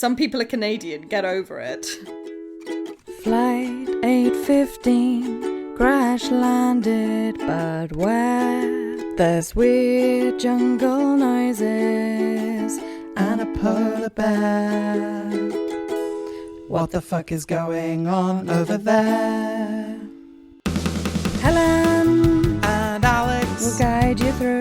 Some people are Canadian. Get over it. Flight 815 crash landed, but where there's weird jungle noises and a polar bear. What the fuck is going on over there? Helen and Alex will guide you through.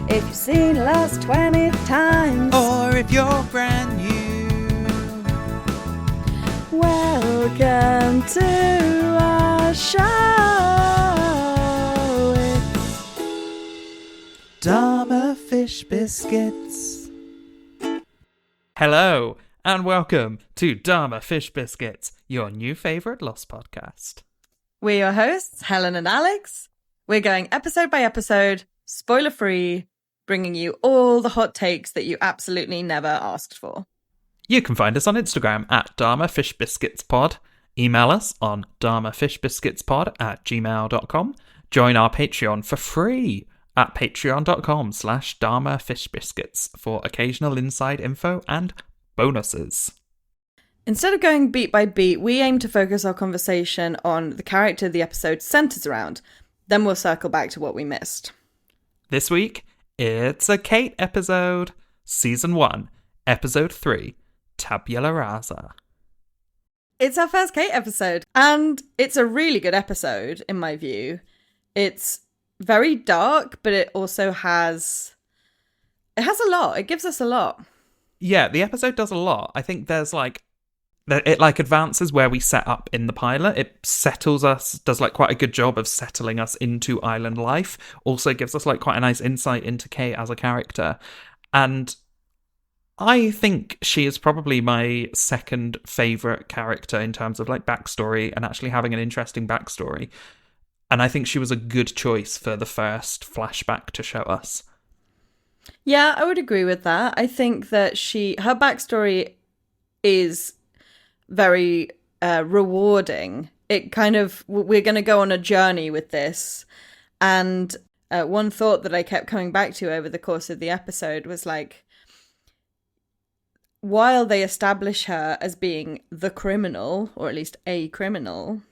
If you've seen Lost 20 times, or if you're brand new, welcome to our show. It's Dharma Fish Biscuits. Hello, and welcome to Dharma Fish Biscuits, your new favourite Lost podcast. We're your hosts, Helen and Alex. We're going episode by episode, spoiler-free, bringing you all the hot takes that you absolutely never asked for. You can find us on Instagram at Dharma Fish Biscuits Pod. Email us on dharmafishbiscuitspod@gmail.com. Join our Patreon for free at patreon.com/Dharma Fish Biscuits for occasional inside info and bonuses. Instead of going beat by beat, we aim to focus our conversation on the character the episode centres around. Then we'll circle back to what we missed. This week, it's a Kate episode, Season 1, Episode 3, Tabula Rasa. It's our first Kate episode, and it's a really good episode, in my view. It's very dark, but it also has a lot. It gives us a lot. Yeah, the episode does a lot. I think there's it advances where we set up in the pilot. It settles us, does quite a good job of settling us into island life. Also gives us quite a nice insight into Kate as a character. And I think she is probably my second favourite character in terms of backstory and actually having an interesting backstory. And I think she was a good choice for the first flashback to show us. Yeah, I would agree with that. I think that her backstory is very rewarding. It we're going to go on a journey with this. And one thought that I kept coming back to over the course of the episode was while they establish her as being the criminal, or at least a criminal,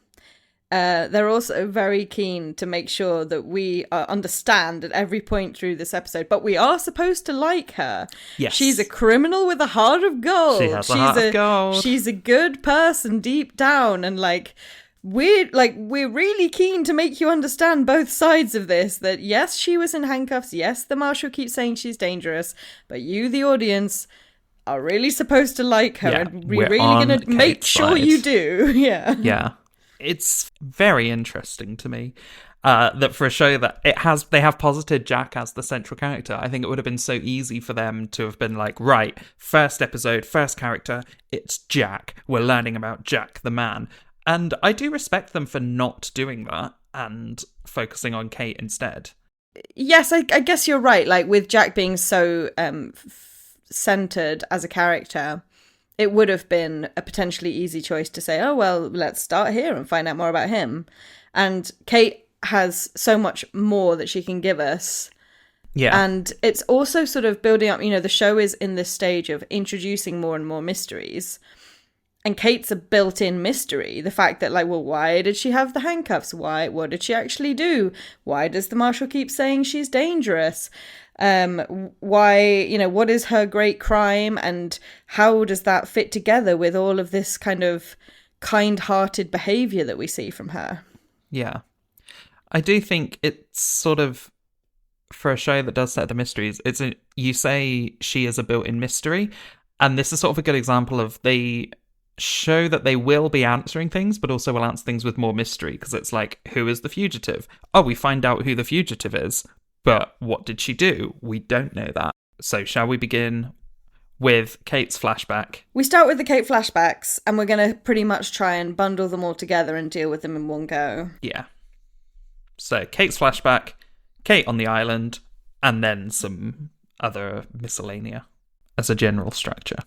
they're also very keen to make sure that we understand at every point through this episode, but we are supposed to like her. Yes. She's a criminal with a heart of gold. She has a heart of gold. She's a good person deep down, and we're really keen to make you understand both sides of this, that yes, she was in handcuffs, yes, the marshal keeps saying she's dangerous, but you, the audience, are really supposed to like her, and we're really going to make sure you do. Yeah. Yeah. It's very interesting to me that for a show that they have posited Jack as the central character. I think it would have been so easy for them to have been right, first episode, first character, it's Jack. We're learning about Jack the man. And I do respect them for not doing that and focusing on Kate instead. Yes, I guess you're right. With Jack being so centered as a character, it would have been a potentially easy choice to say, oh, well, let's start here and find out more about him. And Kate has so much more that she can give us. Yeah. And it's also sort of building up, the show is in this stage of introducing more and more mysteries. And Kate's a built-in mystery. The fact that, why did she have the handcuffs? What did she actually do? Why does the marshal keep saying she's dangerous? Why, what is her great crime, and how does that fit together with all of this kind of kind-hearted behaviour that we see from her? Yeah. I do think it's sort of, for a show that does set the mysteries, you say she is a built-in mystery, and this is sort of a good example of they show that they will be answering things, but also will answer things with more mystery, because it's who is the fugitive? Oh, we find out who the fugitive is. But what did she do? We don't know that. So shall we begin with Kate's flashback? We start with the Kate flashbacks, and we're going to pretty much try and bundle them all together and deal with them in one go. Yeah. So Kate's flashback, Kate on the island, and then some other miscellanea as a general structure.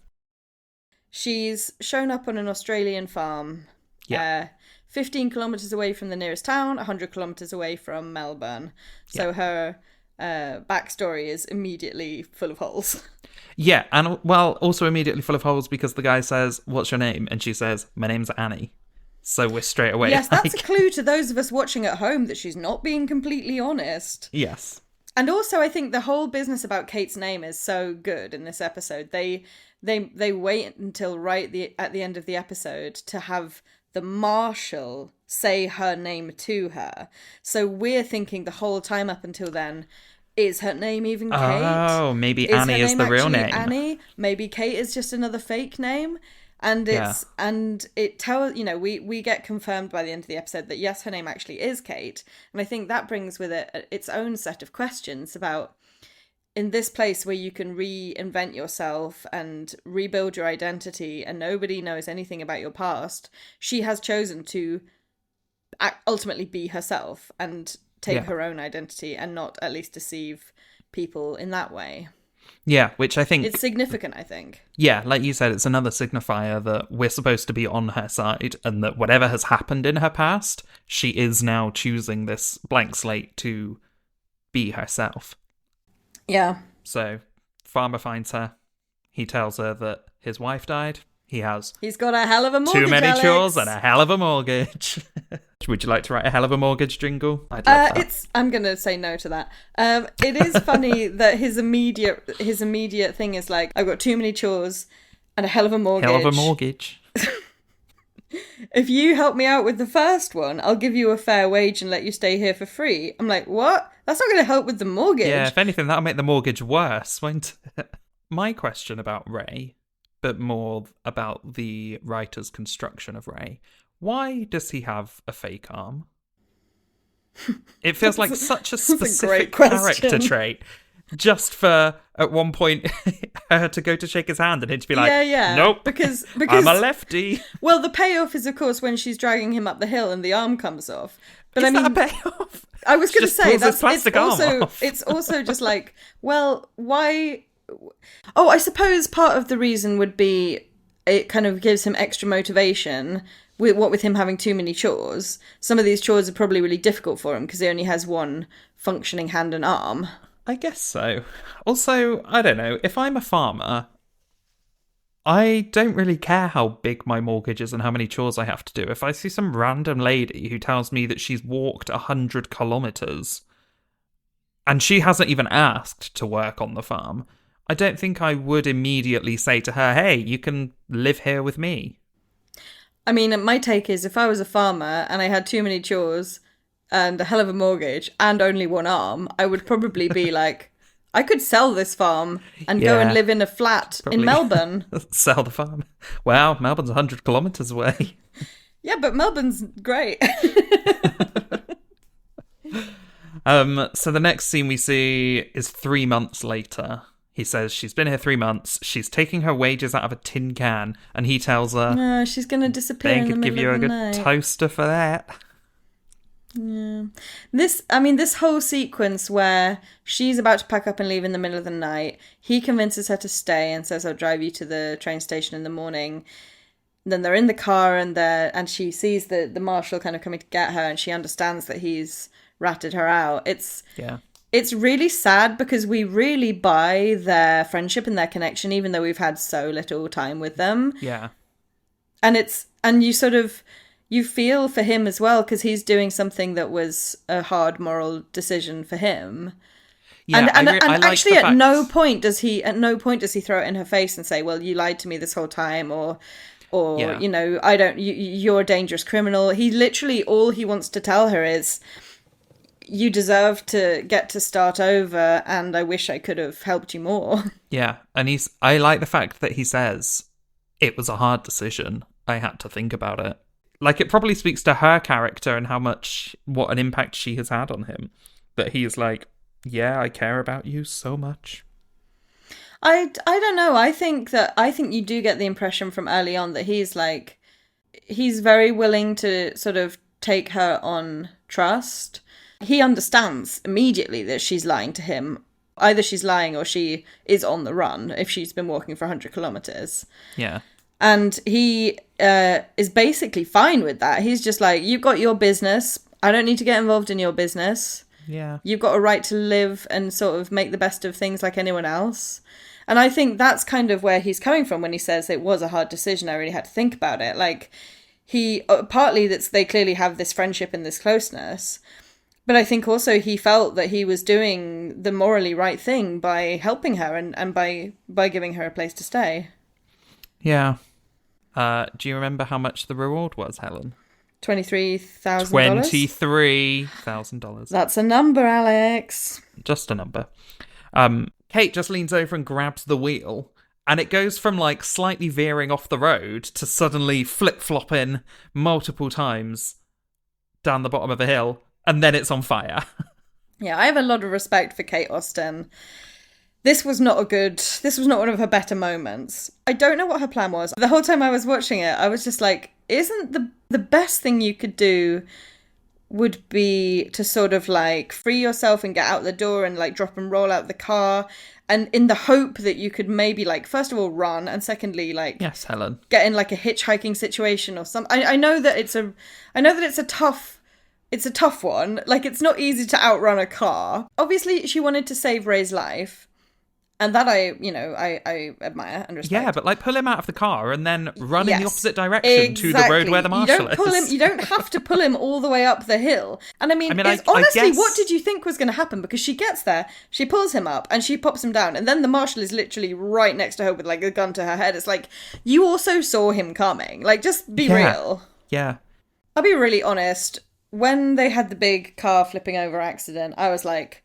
She's shown up on an Australian farm. Yeah. 15 kilometres away from the nearest town, 100 kilometres away from Melbourne. So her backstory is immediately full of holes. Yeah, and well, also immediately full of holes because the guy says, "What's your name?" And she says, "My name's Annie." So we're straight away. Yes, that's a clue to those of us watching at home that she's not being completely honest. Yes. And also, I think the whole business about Kate's name is so good in this episode. They wait until at the end of the episode to have the marshal say her name to her. So we're thinking the whole time up until then, is her name even Kate? Oh, maybe Annie is the real name. Annie? Maybe Kate is just another fake name. And it tells, we get confirmed by the end of the episode that yes, her name actually is Kate. And I think that brings with it its own set of questions about, in this place where you can reinvent yourself and rebuild your identity and nobody knows anything about your past, she has chosen to ultimately be herself and take her own identity and not at least deceive people in that way. Yeah, which I think... It's significant, I think. Yeah, like you said, it's another signifier that we're supposed to be on her side and that whatever has happened in her past, she is now choosing this blank slate to be herself. Yeah. So, farmer finds her. He tells her that his wife died. He's got a hell of a mortgage, too many Alex. chores and a hell of a mortgage. Would you like to write a hell of a mortgage jingle? I'd love that. I'm going to say no to that. It is funny that his immediate thing is like, I've got too many chores and a hell of a mortgage. Hell of a mortgage. If you help me out with the first one, I'll give you a fair wage and let you stay here for free. I'm like, what? That's not going to help with the mortgage. Yeah, if anything, that'll make the mortgage worse, won't it? My question about Ray, but more about the writer's construction of Ray. Why does he have a fake arm? It feels like such a specific character trait. Just for, at one point, her to go to shake his hand and him to be like, nope, because I'm a lefty. Well, the payoff is, of course, when she's dragging him up the hill and the arm comes off. But Is that a payoff? I was going to say, off. It's also just like, well, why... Oh, I suppose part of the reason would be it kind of gives him extra motivation with him having too many chores. Some of these chores are probably really difficult for him because he only has one functioning hand and arm. I guess so. Also, I don't know, if I'm a farmer, I don't really care how big my mortgage is and how many chores I have to do. If I see some random lady who tells me that she's walked 100 kilometres and she hasn't even asked to work on the farm, I don't think I would immediately say to her, hey, you can live here with me. I mean, my take is if I was a farmer and I had too many chores and a hell of a mortgage and only one arm, I would probably be like, I could sell this farm and go and live in a flat in Melbourne. Sell the farm. Wow, Melbourne's 100 kilometres away. Yeah, but Melbourne's great. So the next scene we see is 3 months later. He says she's been here 3 months. She's taking her wages out of a tin can, and he tells her, "No, she's going to disappear in the middle of the night. They could give you a good toaster for that." Yeah, this whole sequence where she's about to pack up and leave in the middle of the night, he convinces her to stay and says, "I'll drive you to the train station in the morning." Then they're in the car and she sees the marshal kind of coming to get her, and she understands that he's ratted her out. It's really sad because we really buy their friendship and their connection, even though we've had so little time with them. Yeah. And you sort of, you feel for him as well, because he's doing something that was a hard moral decision for him. Yeah, and like actually at no point does he throw it in her face and say, well, you lied to me this whole time, or Yeah. You're a dangerous criminal. He literally, all he wants to tell her is, you deserve to get to start over, and I wish I could have helped you more. Yeah, and I like the fact that he says, it was a hard decision. I had to think about it. Like, it probably speaks to her character and what an impact she has had on him. That he's like, yeah, I care about you so much. I don't know. I think you do get the impression from early on that he's very willing to sort of take her on trust. He understands immediately that she's lying to him. Either she's lying or she is on the run if she's been walking for 100 kilometers. Yeah. And he is basically fine with that. He's just like, you've got your business. I don't need to get involved in your business. Yeah. You've got a right to live and sort of make the best of things like anyone else. And I think that's kind of where he's coming from when he says it was a hard decision. I really had to think about it. Like, he, partly that's they clearly have this friendship and this closeness. But I think also he felt that he was doing the morally right thing by helping her and by giving her a place to stay. Yeah. Do you remember how much the reward was, Helen? $23,000? $23,000. That's a number, Alex. Just a number. Kate just leans over and grabs the wheel, and it goes from like slightly veering off the road to suddenly flip-flopping multiple times down the bottom of a hill, and then it's on fire. Yeah, I have a lot of respect for Kate Austen. This was not one of her better moments. I don't know what her plan was. The whole time I was watching it, I was just like, isn't the best thing you could do would be to sort of like free yourself and get out the door and like drop and roll out the car, and in the hope that you could maybe like first of all run, and secondly like yes, Helen, get in like a hitchhiking situation or something. I know that it's a tough one. Like, it's not easy to outrun a car. Obviously she wanted to save Ray's life, and that I admire and respect. Yeah, but like pull him out of the car and then run in the opposite direction to the road where the marshal is. You don't have to pull him all the way up the hill. And I mean honestly, what did you think was going to happen? Because she gets there, she pulls him up and she pops him down, and then the marshal is literally right next to her with like a gun to her head. It's like, you also saw him coming. Like, just be real. Yeah. I'll be really honest. When they had the big car flipping over accident, I was like,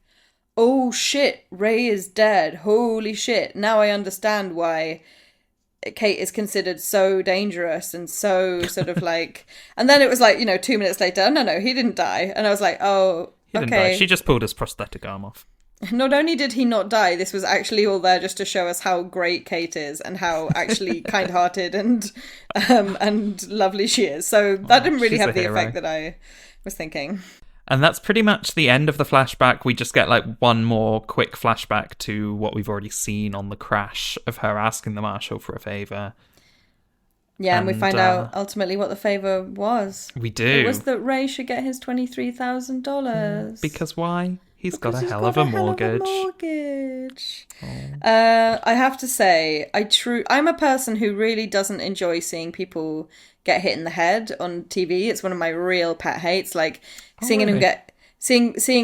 oh shit, Ray is dead. Holy shit. Now I understand why Kate is considered so dangerous and so sort of like... And then it was like, 2 minutes later, no, he didn't die. And I was like, oh, he didn't okay. Die. She just pulled his prosthetic arm off. Not only did he not die, this was actually all there just to show us how great Kate is and how actually kind-hearted and lovely she is. So that didn't really have the effect that I was thinking. And that's pretty much the end of the flashback. We just get like one more quick flashback to what we've already seen on the crash of her asking the marshal for a favour. Yeah, and we find out ultimately what the favour was. We do. It was that Ray should get his $23,000. Because why? He's got a hell of a mortgage. I have to say, I'm a person who really doesn't enjoy seeing people get hit in the head on TV. It's one of my real pet hates. Like seeing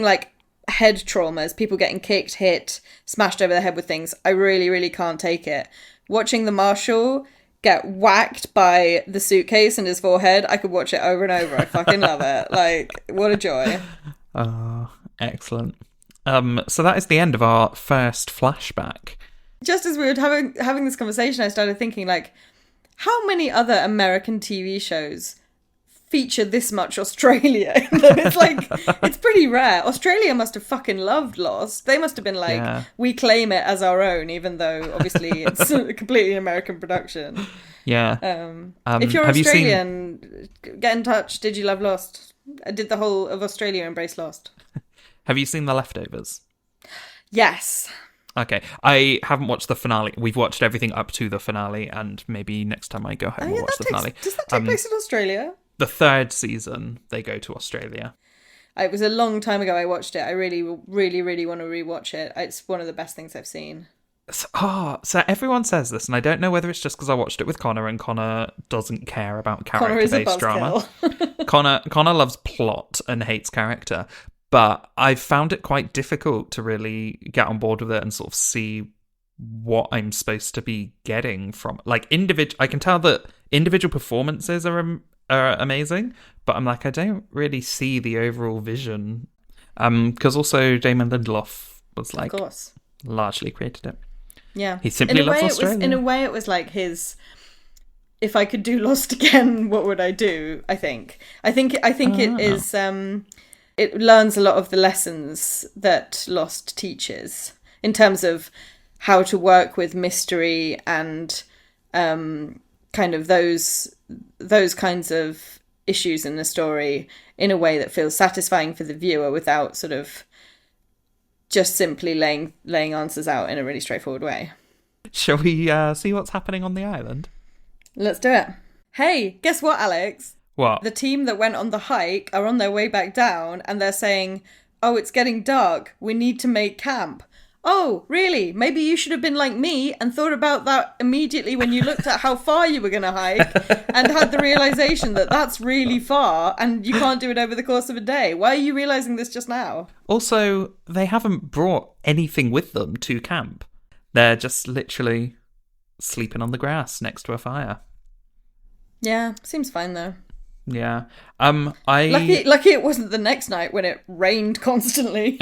like head traumas, people getting kicked, hit, smashed over the head with things. I really, really can't take it. Watching the marshal get whacked by the suitcase in his forehead, I could watch it over and over. I fucking love it. Like, what a joy. Oh, excellent. So that is the end of our first flashback. Just as we were having this conversation, I started thinking, like, how many other American TV shows feature this much Australia? It's like, it's pretty rare. Australia must have fucking loved Lost. They must have been like, we claim it as our own, even though obviously it's a completely American production. Yeah. If you're Australian, get in touch. Did you love Lost? Did the whole of Australia embrace Lost? Have you seen The Leftovers? Yes. Okay, I haven't watched the finale. We've watched everything up to the finale, and maybe next time I go home we'll watch the finale. Does that take place in Australia? The third season, they go to Australia. It was a long time ago I watched it. I really, really, really want to rewatch it. It's one of the best things I've seen. So everyone says this, and I don't know whether it's just because I watched it with Connor, and Connor doesn't care about character-based drama. Connor loves plot and hates character. But I've found it quite difficult to really get on board with it and sort of see what I'm supposed to be getting from like I can tell that individual performances are amazing, but I'm like, I don't really see the overall vision. Because also Damon Lindelof was like, of course, largely created it. Yeah, he simply loves Australia. In a way, it was like his. If I could do Lost again, what would I do? I think it is. It learns a lot of the lessons that Lost teaches in terms of how to work with mystery and kind of those kinds of issues in the story in a way that feels satisfying for the viewer without sort of just simply laying answers out in a really straightforward way. Shall we see what's happening on the island? Let's do it. Hey, guess what, Alex? What? The team that went on the hike are on their way back down and they're saying, oh, it's getting dark. We need to make camp. Oh, really? Maybe you should have been like me and thought about that immediately when you looked at how far you were going to hike and had the realization that that's really far and you can't do it over the course of a day. Why are you realizing this just now? Also, they haven't brought anything with them to camp. They're just literally sleeping on the grass next to a fire. Yeah, seems fine though. Yeah. Lucky it wasn't the next night when it rained constantly.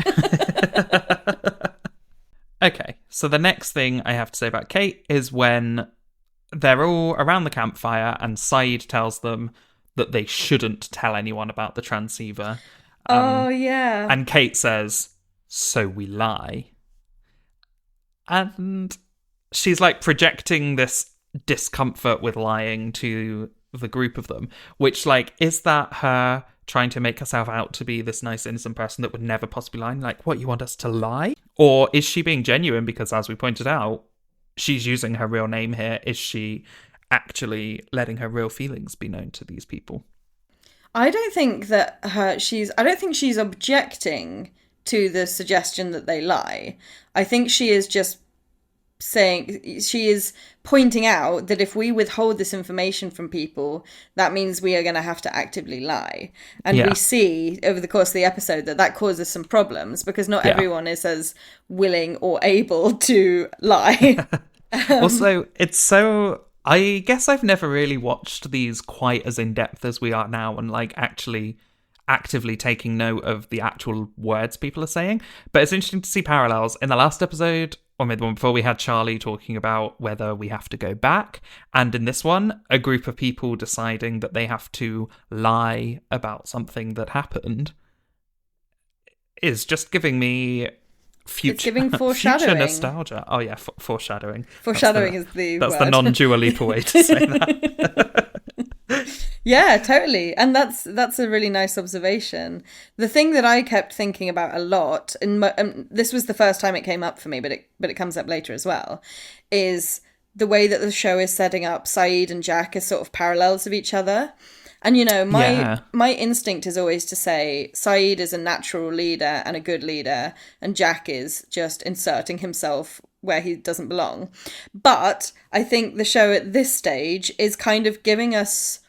Okay, so the next thing I have to say about Kate is when they're all around the campfire and Saeed tells them that they shouldn't tell anyone about the transceiver. Oh, yeah. And Kate says, so we lie. And she's like projecting this discomfort with lying to the group of them, which like, is that her trying to make herself out to be this nice innocent person that would never possibly lie? Like, what, you want us to lie? Or is she being genuine because, as we pointed out, she's using her real name here? Is she actually letting her real feelings be known to these people? I don't think that I don't think she's objecting to the suggestion that they lie. I think she is just she is pointing out that if we withhold this information from people, that means we are going to have to actively lie. And we see over the course of the episode that causes some problems because not everyone is as willing or able to lie. Also, it's so... I guess I've never really watched these quite as in-depth as we are now and like actually actively taking note of the actual words people are saying. But it's interesting to see parallels. In the last episode, or maybe the one before, we had Charlie talking about whether we have to go back. And in this one, a group of people deciding that they have to lie about something that happened is just giving me it's giving foreshadowing. Future nostalgia. Oh yeah, foreshadowing. Foreshadowing is the That's word. the non-Dua Lipa way to say that. Yeah, totally. And that's a really nice observation. The thing that I kept thinking about a lot, and this was the first time it came up for me, but it comes up later as well, is the way that the show is setting up Saeed and Jack as sort of parallels of each other. And, you know, my instinct is always to say Saeed is a natural leader and a good leader, and Jack is just inserting himself where he doesn't belong. But I think the show at this stage is kind of giving us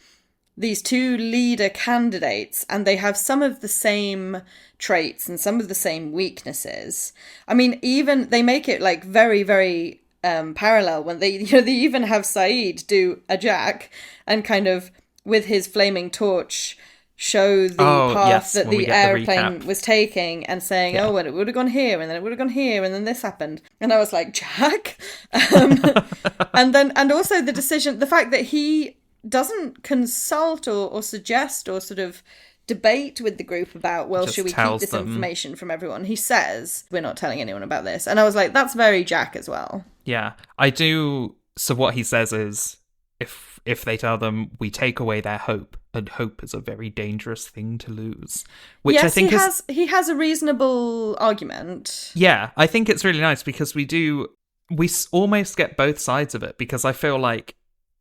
these two leader candidates, and they have some of the same traits and some of the same weaknesses. I mean, even they make it like very, very parallel when they even have Saeed do a Jack and kind of with his flaming torch show the path that the airplane was taking and saying, well, it would have gone here and then it would have gone here and then this happened. And I was like, Jack? and also the fact that he doesn't consult or suggest or sort of debate with the group about, well, should we keep this information from everyone? He says, we're not telling anyone about this. And I was like, that's very Jack as well. Yeah, I do. So what he says is, if they tell them, we take away their hope, and hope is a very dangerous thing to lose. Which yes, I think he has a reasonable argument. Yeah, I think it's really nice because we almost get both sides of it, because I feel like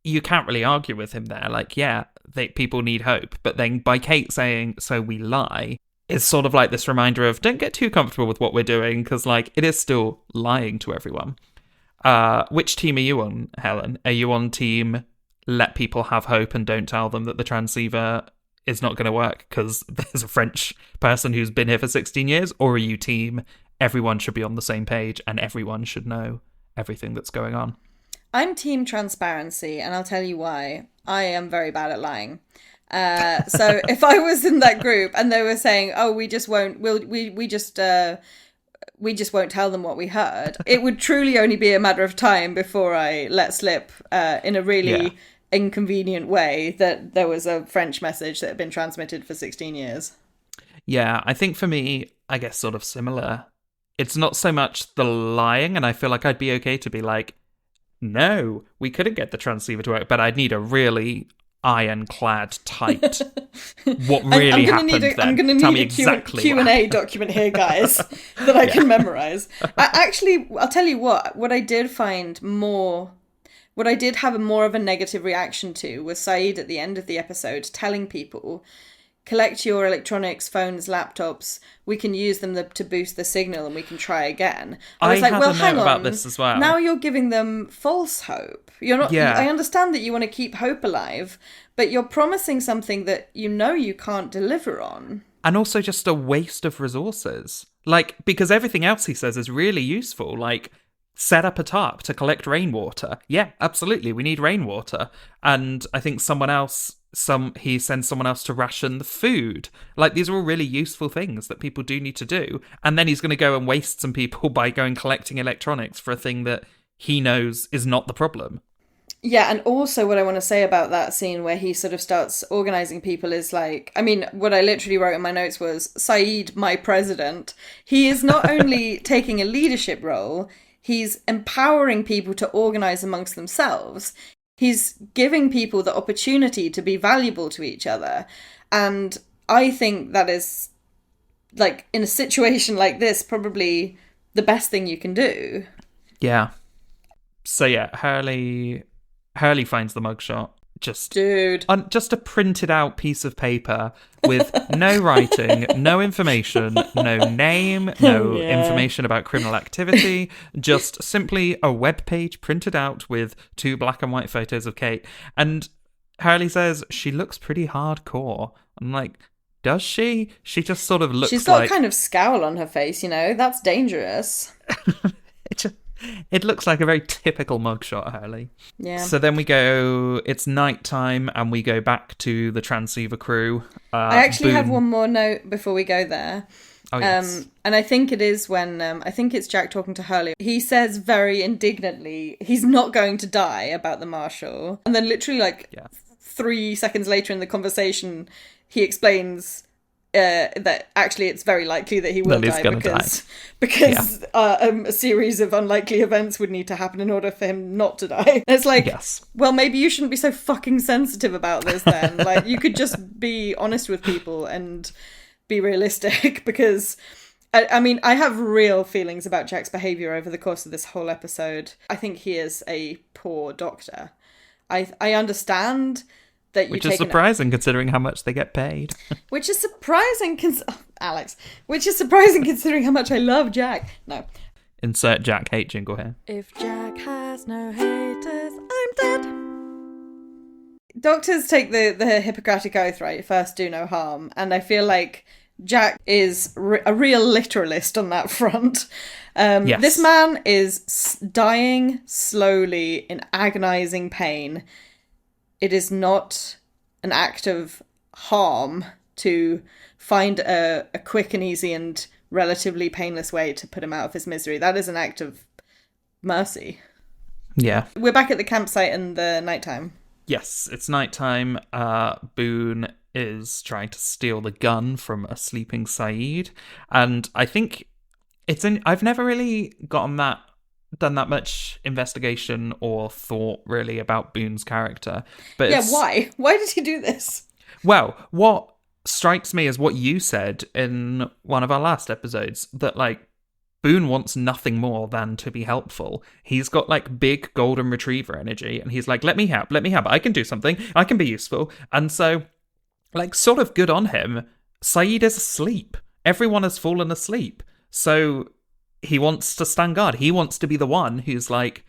you can't really argue with him there. Like, people need hope. But then by Kate saying, so we lie, it's sort of like this reminder of, don't get too comfortable with what we're doing, because like it is still lying to everyone. Which team are you on, Helen? Are you on team let people have hope and don't tell them that the transceiver is not going to work because there's a French person who's been here for 16 years? Or are you team everyone should be on the same page and everyone should know everything that's going on? I'm team transparency, and I'll tell you why. I am very bad at lying. So if I was in that group and they were saying, oh, we just won't tell them what we heard, it would truly only be a matter of time before I let slip in a really inconvenient way that there was a French message that had been transmitted for 16 years. Yeah, I think for me, I guess sort of similar. It's not so much the lying, and I feel like I'd be okay to be like, no, we couldn't get the transceiver to work, but I'd need a really ironclad tight what really happened then. I'm going to need a Q&A document here, guys, that I can memorize. I'll tell you what I did find what I did have more of a negative reaction to was Saeed at the end of the episode telling people, collect your electronics, phones, laptops. We can use them to boost the signal and we can try again. I was I like, had well, a note hang about on. this as well. Now you're giving them false hope. You're not. Yeah. I understand that you want to keep hope alive, but you're promising something that you know you can't deliver on. And also just a waste of resources. Like, because everything else he says is really useful. Like, set up a tarp to collect rainwater. Yeah, absolutely. We need rainwater. And I think he sends someone else to ration the food. Like, these are all really useful things that people do need to do. And then he's going to go and waste some people by going collecting electronics for a thing that he knows is not the problem. Yeah, and also what I want to say about that scene where he sort of starts organising people is like, I mean, what I literally wrote in my notes was, Saeed, my president. He is not only taking a leadership role, he's empowering people to organise amongst themselves. He's giving people the opportunity to be valuable to each other. And I think that is, like, in a situation like this, probably the best thing you can do. Yeah. So yeah, Hurley finds the mugshot. Just a printed out piece of paper with no writing, no information, no name, no information about criminal activity, just simply a web page printed out with 2 black and white photos of Kate. And Hurley says she looks pretty hardcore. I'm like, does she? She just sort of looks like... She's got a kind of scowl on her face, you know? That's dangerous. It looks like a very typical mugshot, Hurley. Yeah. So then it's nighttime, and we go back to the transceiver crew. I actually have one more note before we go there. Oh, yes. And I think it is when, I think it's Jack talking to Hurley. He says very indignantly, he's not going to die about the marshal. And then literally 3 seconds later in the conversation, he explains... that actually it's very likely that he will die because a series of unlikely events would need to happen in order for him not to die. And it's like, well, maybe you shouldn't be so fucking sensitive about this then. Like, you could just be honest with people and be realistic because... I mean, I have real feelings about Jack's behaviour over the course of this whole episode. I think he is a poor doctor. I understand... Which is surprising considering how much they get paid. Which is surprising, Alex. Which is surprising considering how much I love Jack. No. Insert Jack hate jingle here. If Jack has no haters, I'm dead. Doctors take the Hippocratic Oath, right? First do no harm. And I feel like Jack is a real literalist on that front. Yes. This man is dying slowly in agonising pain. It is not an act of harm to find a quick and easy and relatively painless way to put him out of his misery. That is an act of mercy. Yeah. We're back at the campsite in the nighttime. Yes, it's nighttime. Boone is trying to steal the gun from a sleeping Saeed. And I think I've never really done that much investigation or thought really about Boone's character. But why? Why did he do this? Well, what strikes me is what you said in one of our last episodes, that like Boone wants nothing more than to be helpful. He's got like big golden retriever energy and he's like, let me help, I can do something, I can be useful. And so like sort of good on him. Saeed is asleep. Everyone has fallen asleep. So he wants to stand guard. He wants to be the one who's like,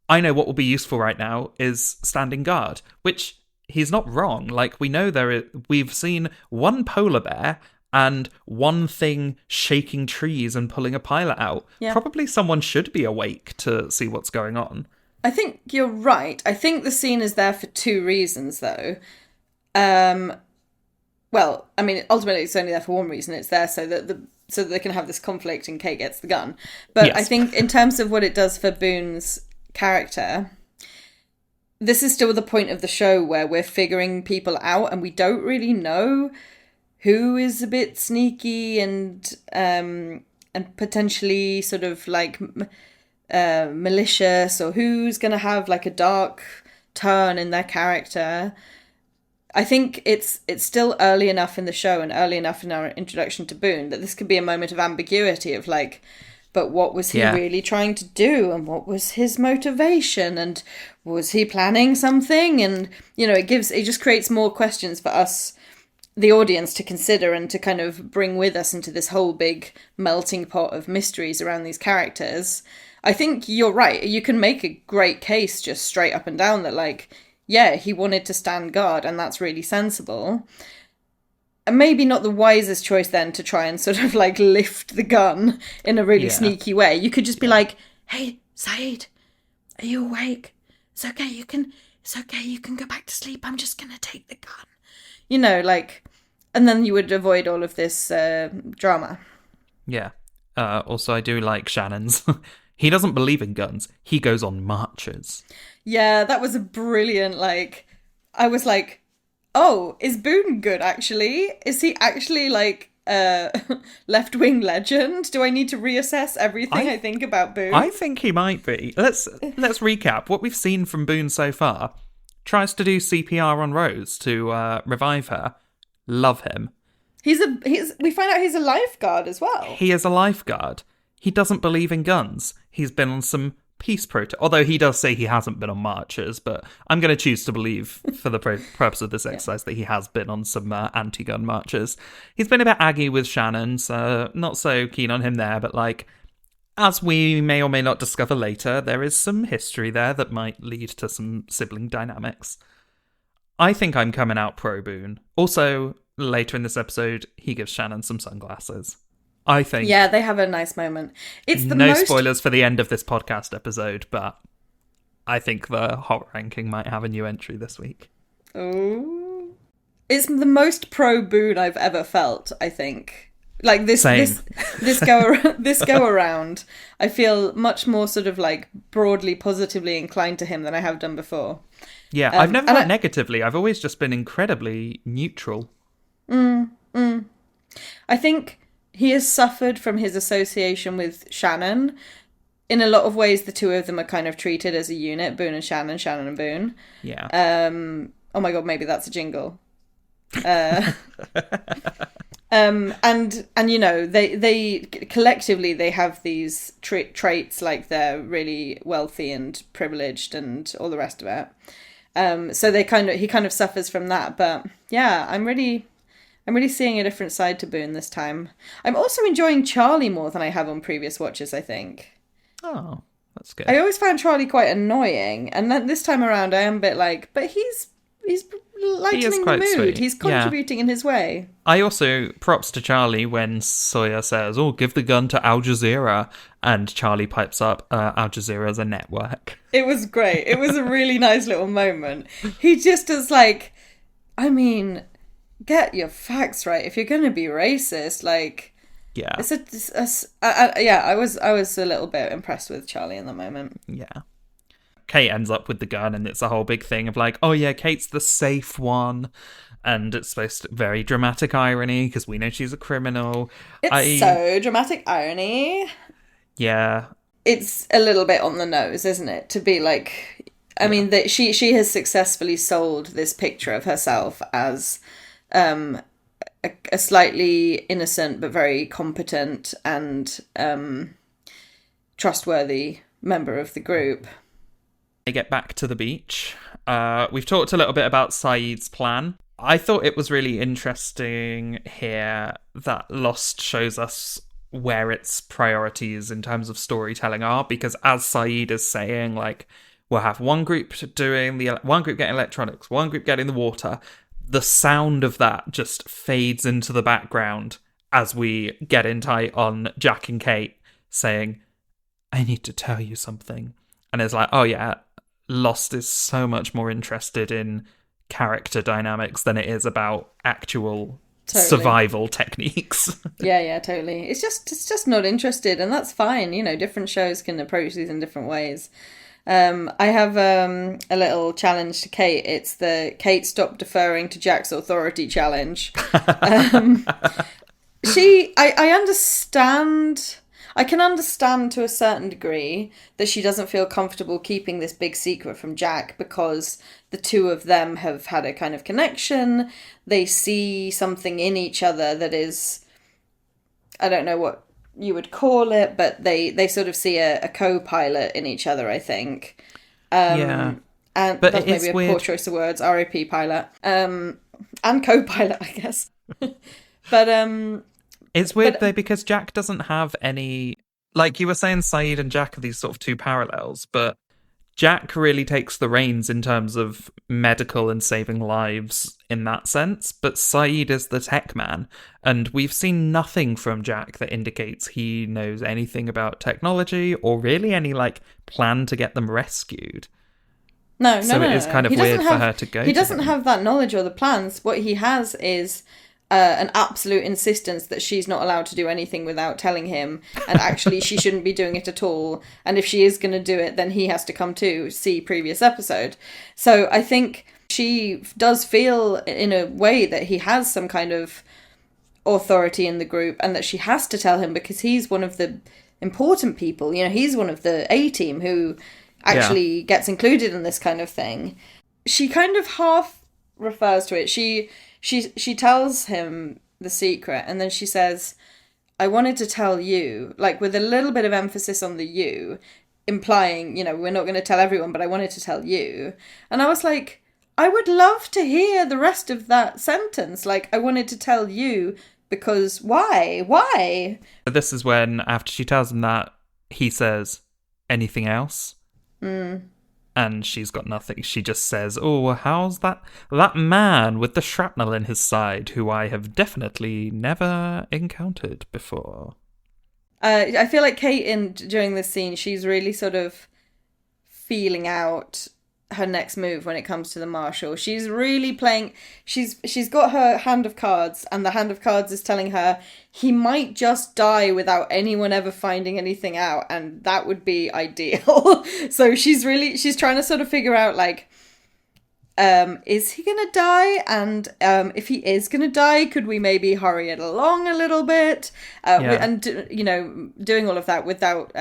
I know what will be useful right now is standing guard, which he's not wrong. Like, we know we've seen one polar bear and one thing shaking trees and pulling a pilot out. Yeah. Probably someone should be awake to see what's going on. I think you're right. I think the scene is there for 2 reasons, though. Well, I mean, ultimately it's only there for one reason. It's there so that they can have this conflict and Kate gets the gun. But yes. I think in terms of what it does for Boone's character, this is still the point of the show where we're figuring people out and we don't really know who is a bit sneaky and potentially sort of like malicious, or who's going to have like a dark turn in their character. I think it's still early enough in the show and early enough in our introduction to Boone that this could be a moment of ambiguity of like, but what was he really trying to do, and what was his motivation, and was he planning something? And, you know, it just creates more questions for us the audience to consider and to kind of bring with us into this whole big melting pot of mysteries around these characters. I think you're right. You can make a great case just straight up and down that, like, yeah, he wanted to stand guard, and that's really sensible. And maybe not the wisest choice then to try and sort of like lift the gun in a really sneaky way. You could just be like, "Hey, Saeed, are you awake? It's okay, you can go back to sleep. I'm just gonna take the gun." You know, like, and then you would avoid all of this drama. Yeah. Also, I do like Shannon's. He doesn't believe in guns. He goes on marches. Yeah, that was a brilliant, like, I was like, oh, is Boone good, actually? Is he actually, like, left-wing legend? Do I need to reassess everything I think about Boone? I think he might be. Let's recap. What we've seen from Boone so far: tries to do CPR on Rose to revive her. Love him. We find out he's a lifeguard as well. He is a lifeguard. He doesn't believe in guns. He's been on some peace protest. Although he does say he hasn't been on marches, but I'm going to choose to believe, for the purpose of this exercise, that he has been on some anti-gun marches. He's been a bit aggy with Shannon, so not so keen on him there, but like, as we may or may not discover later, there is some history there that might lead to some sibling dynamics. I think I'm coming out pro Boone. Also, later in this episode, he gives Shannon some sunglasses. I think. Yeah, they have a nice moment. It's the no spoilers for the end of this podcast episode, but I think the hot ranking might have a new entry this week. Oh, it's the most pro Boone I've ever felt. I think, like this go around, I feel much more sort of like broadly positively inclined to him than I have done before. Yeah, I've never felt negatively. I've always just been incredibly neutral. I think he has suffered from his association with Shannon. In a lot of ways, the two of them are kind of treated as a unit, Boone and Shannon, Shannon and Boone. Yeah. Oh my god, maybe that's a jingle. And you know, they collectively, they have these traits, like they're really wealthy and privileged and all the rest of it. So he kind of suffers from that. But yeah, I'm really seeing a different side to Boone this time. I'm also enjoying Charlie more than I have on previous watches, I think. Oh, that's good. I always found Charlie quite annoying, and then this time around I am a bit like, but he's lightening the mood. Sweet. He's contributing in his way. I also, props to Charlie when Sawyer says, "Oh, give the gun to Al Jazeera," and Charlie pipes up, "Al Jazeera's a network." It was great. It was a really nice little moment. He just is like, I mean, get your facts right. If you're going to be racist, like, yeah, I was a little bit impressed with Charlie in that moment. Yeah. Kate ends up with the gun, and it's a whole big thing of like, oh yeah, Kate's the safe one, and it's supposed to very dramatic irony because we know she's a criminal. It's so dramatic irony. Yeah, it's a little bit on the nose, isn't it? To be like, I mean, that she has successfully sold this picture of herself as a slightly innocent but very competent and trustworthy member of the group. They get back to the beach. We've talked a little bit about Saeed's plan. I thought it was really interesting here that Lost shows us where its priorities in terms of storytelling are, because as Saeed is saying, like, we'll have one group getting electronics, one group getting the water. The sound of that just fades into the background as we get in tight on Jack and Kate saying, "I need to tell you something." And it's like, oh yeah, Lost is so much more interested in character dynamics than it is about actual survival techniques. Yeah, totally. It's just not interested, and that's fine. You know, different shows can approach these in different ways. I have a little challenge to Kate. It's the Kate stop deferring to Jack's authority challenge. I understand. I can understand to a certain degree that she doesn't feel comfortable keeping this big secret from Jack because the two of them have had a kind of connection. They see something in each other that is, I don't know what you would call it, but they sort of see a co-pilot in each other, I think. Yeah. And but that's maybe a weird. poor choice of words, RAP pilot. And co-pilot, I guess. But it's weird though, because Jack doesn't have any, like you were saying, Saeed and Jack are these sort of two parallels, but Jack really takes the reins in terms of medical and saving lives in that sense, but Saeed is the tech man, and we've seen nothing from Jack that indicates he knows anything about technology or really any like plan to get them rescued. No. It is kind of weird for her to go. He doesn't have that knowledge or the plans. What he has is an absolute insistence that she's not allowed to do anything without telling him, and actually she shouldn't be doing it at all. And if she is going to do it, then he has to come to see previous episode. So I think she does feel in a way that he has some kind of authority in the group, and that she has to tell him because he's one of the important people. You know, he's one of the A-team who actually gets included in this kind of thing. She kind of half refers to it. She tells him the secret, and then she says, I wanted to tell you, like with a little bit of emphasis on the you, implying, you know, we're not going to tell everyone, but I wanted to tell you. And I was like, I would love to hear the rest of that sentence. Like, I wanted to tell you because why? Why? This is when, after she tells him that, he says, anything else? And she's got nothing. She just says, oh, how's that man with the shrapnel in his side, who I have definitely never encountered before? I feel like Kate, during this scene, she's really sort of feeling out her next move when it comes to the Marshal. She's really playing... She's got her hand of cards, and the hand of cards is telling her he might just die without anyone ever finding anything out, and that would be ideal. So she's trying to sort of figure out, like, is he gonna die? And if he is gonna die, could we maybe hurry it along a little bit? And you know, doing all of that without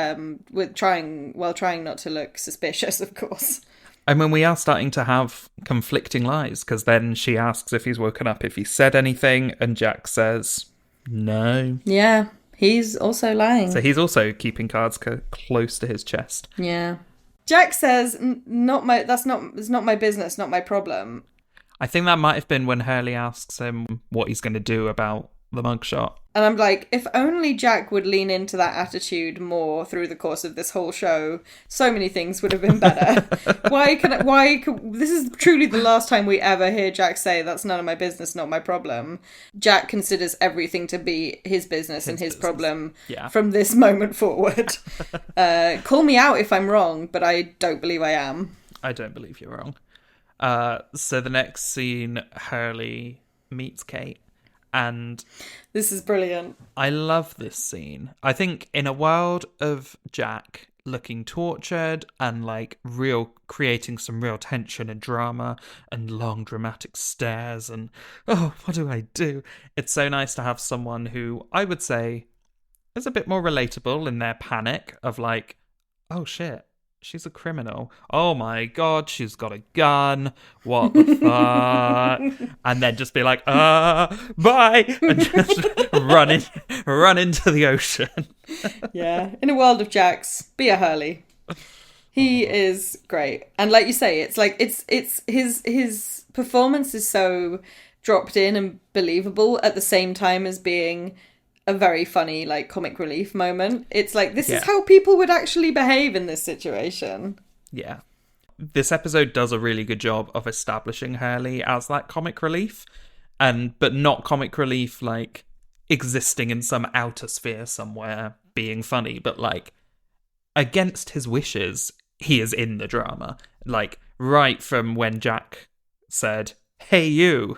trying not to look suspicious, of course. I mean, we are starting to have conflicting lies, because then she asks if he's woken up, if he said anything, and Jack says no. Yeah, he's also lying. So he's also keeping cards close to his chest. Yeah. Jack says, it's not my business, not my problem. I think that might have been when Hurley asks him what he's going to do about the mugshot. And I'm like, if only Jack would lean into that attitude more through the course of this whole show, so many things would have been better. This is truly the last time we ever hear Jack say, that's none of my business, not my problem. Jack considers everything to be his business and his problem from this moment forward. Call me out if I'm wrong, but I don't believe I am. I don't believe you're wrong. So the next scene, Hurley meets Kate. And this is brilliant. I love this scene. I think in a world of Jack looking tortured and like creating some real tension and drama and long dramatic stares and, oh, what do I do? It's so nice to have someone who I would say is a bit more relatable in their panic of like, oh shit, she's a criminal. Oh my god, she's got a gun. What the fuck? And then just be like, bye, and just run into the ocean. Yeah, in a world of Jacks, be a Hurley. He is great, and like you say, it's like it's his performance is so dropped in and believable at the same time as being a very funny, like, comic relief moment. It's like, this is how people would actually behave in this situation. Yeah. This episode does a really good job of establishing Hurley as that comic relief, but not comic relief, like, existing in some outer sphere somewhere, being funny, but, like, against his wishes, he is in the drama. Like, right from when Jack said, hey, you...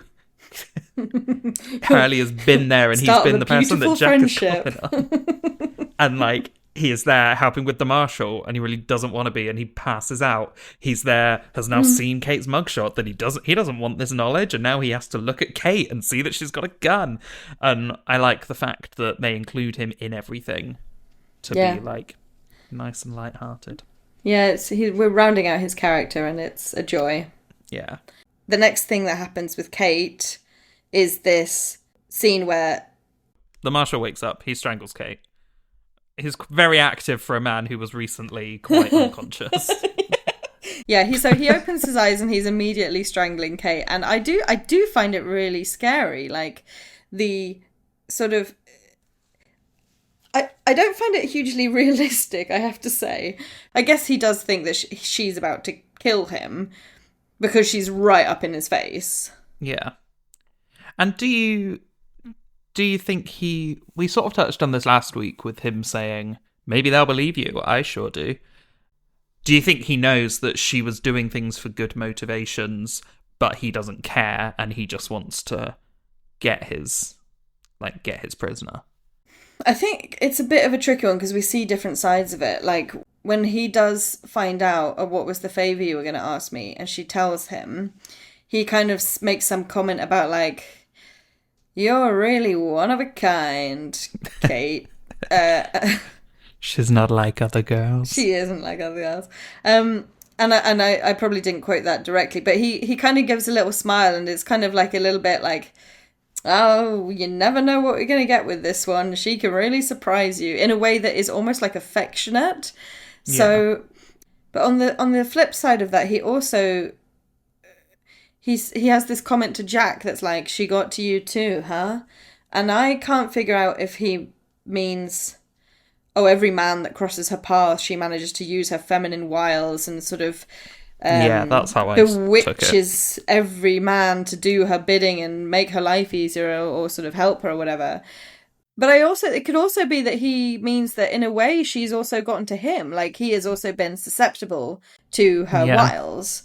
Hurley has been there, and he's been the person that Jack has calling on. And like, he is there helping with the Marshal, and he really doesn't want to be, and he passes out. He's there, has now seen Kate's mugshot, that he doesn't want this knowledge, and now he has to look at Kate and see that she's got a gun. And I like the fact that they include him in everything to be like nice and lighthearted. Yeah, we're rounding out his character, and it's a joy. Yeah. The next thing that happens with Kate is this scene where the Marshal wakes up, he strangles Kate. He's very active for a man who was recently quite unconscious. Yeah, he opens his eyes and he's immediately strangling Kate, and I do find it really scary. Like the sort of, I don't find it hugely realistic, I have to say. I guess he does think that she's about to kill him because she's right up in his face. Yeah. And do you think we sort of touched on this last week with him saying, maybe they'll believe you, I sure do. Do you think he knows that she was doing things for good motivations, but he doesn't care and he just wants to get his prisoner? I think it's a bit of a tricky one because we see different sides of it. Like when he does find out, oh, what was the favour you were going to ask me? And she tells him, he kind of makes some comment about like, you're really one of a kind, Kate. She's not like other girls. She isn't like other girls. And I probably didn't quote that directly, but he kind of gives a little smile, and it's kind of like a little bit like, oh, you never know what you're going to get with this one. She can really surprise you in a way that is almost like affectionate. So, but on the flip side of that, he also, he has this comment to Jack that's like, she got to you too, huh? And I can't figure out if he means, oh, every man that crosses her path, she manages to use her feminine wiles and sort of that's how I took it. Bewitches every man to do her bidding and make her life easier or sort of help her or whatever. But it could also be that he means that in a way she's also gotten to him. Like he has also been susceptible to her wiles.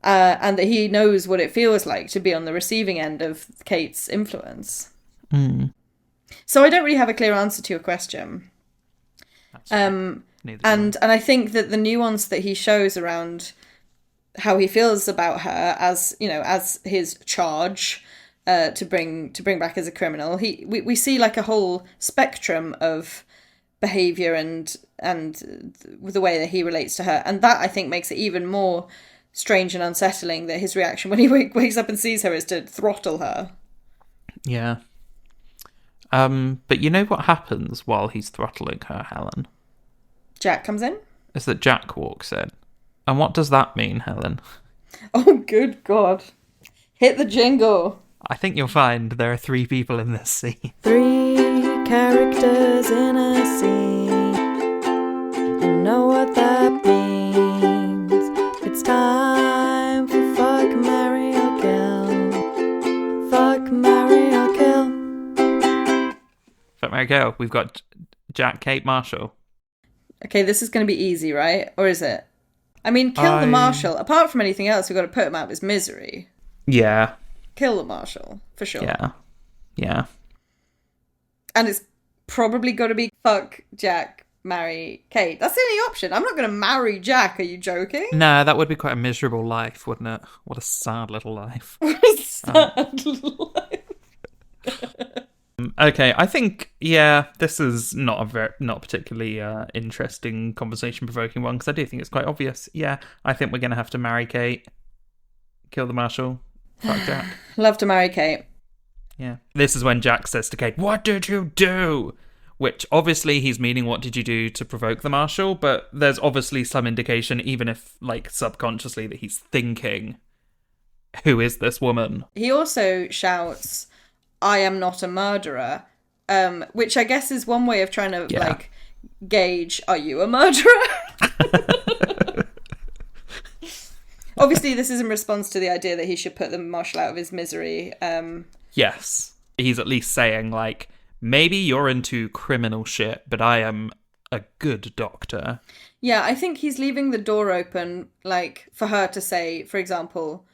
And that he knows what it feels like to be on the receiving end of Kate's influence. Mm. So I don't really have a clear answer to your question. And I think that the nuance that he shows around how he feels about her as, you know, as his charge to bring back as a criminal, we see like a whole spectrum of behavior and the way that he relates to her, and that I think makes it even more strange and unsettling that his reaction when he wakes up and sees her is to throttle her. Yeah. But you know what happens while he's throttling her, Helen? Jack comes in? Is that Jack walks in. And what does that mean, Helen? Oh, good God. Hit the jingle. I think you'll find there are 3 people in this scene. 3 characters in a scene. You know what that means. It's time for Fuck, Marry, or Kill. Fuck, Marry, or Kill. Fuck, Marry, Kill. We've got Jack, Kate, Marshall. Okay, this is going to be easy, right? Or is it? I mean, kill the Marshal. Apart from anything else, we've got to put him out of his misery. Yeah. Kill the Marshal, for sure. Yeah. And it's probably got to be fuck, Jack, marry, Kate. That's the only option. I'm not going to marry Jack, are you joking? Nah, that would be quite a miserable life, wouldn't it? What a sad little life. What a sad little life. Okay, I think, this is not a particularly interesting, conversation-provoking one, because I do think it's quite obvious. Yeah, I think we're going to have to marry Kate, kill the Marshal, fuck Jack. Love to marry Kate. Yeah. This is when Jack says to Kate, "What did you do?" Which, obviously, he's meaning, what did you do to provoke the Marshal? But there's obviously some indication, even if, like, subconsciously, that he's thinking, who is this woman? He also shouts, "I am not a murderer," which I guess is one way of trying to, like, gauge, are you a murderer? Obviously, this is in response to the idea that he should put the Marshal out of his misery. Yes. He's at least saying, like, maybe you're into criminal shit, but I am a good doctor. Yeah, I think he's leaving the door open, like, for her to say, for example,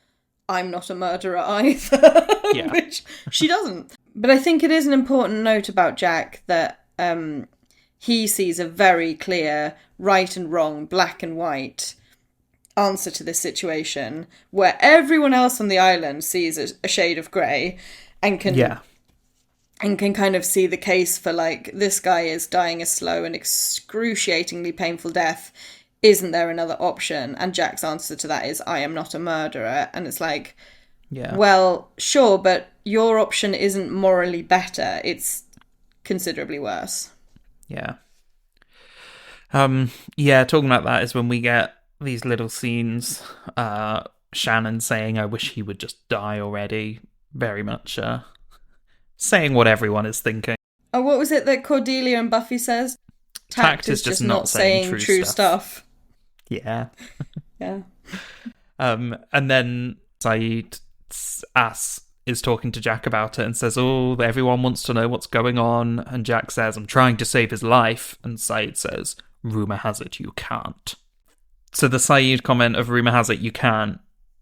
"I'm not a murderer either," which she doesn't. But I think it is an important note about Jack that he sees a very clear right and wrong, black and white answer to this situation, where everyone else on the island sees a shade of grey and can kind of see the case for, like, this guy is dying a slow and excruciatingly painful death. Isn't there another option? And Jack's answer to that is, "I am not a murderer." And it's like, well, sure, but your option isn't morally better. It's considerably worse. Yeah. Talking about that is when we get these little scenes. Shannon saying, "I wish he would just die already." Very much saying what everyone is thinking. Oh, what was it that Cordelia and Buffy says? Tact is just not saying true stuff. Yeah. Yeah. And then Saeed Ass is talking to Jack about it and says, "Oh, everyone wants to know what's going on." And Jack says, "I'm trying to save his life." And Saeed says, "Rumour has it you can't." So the Saeed comment of "Rumour has it you can't"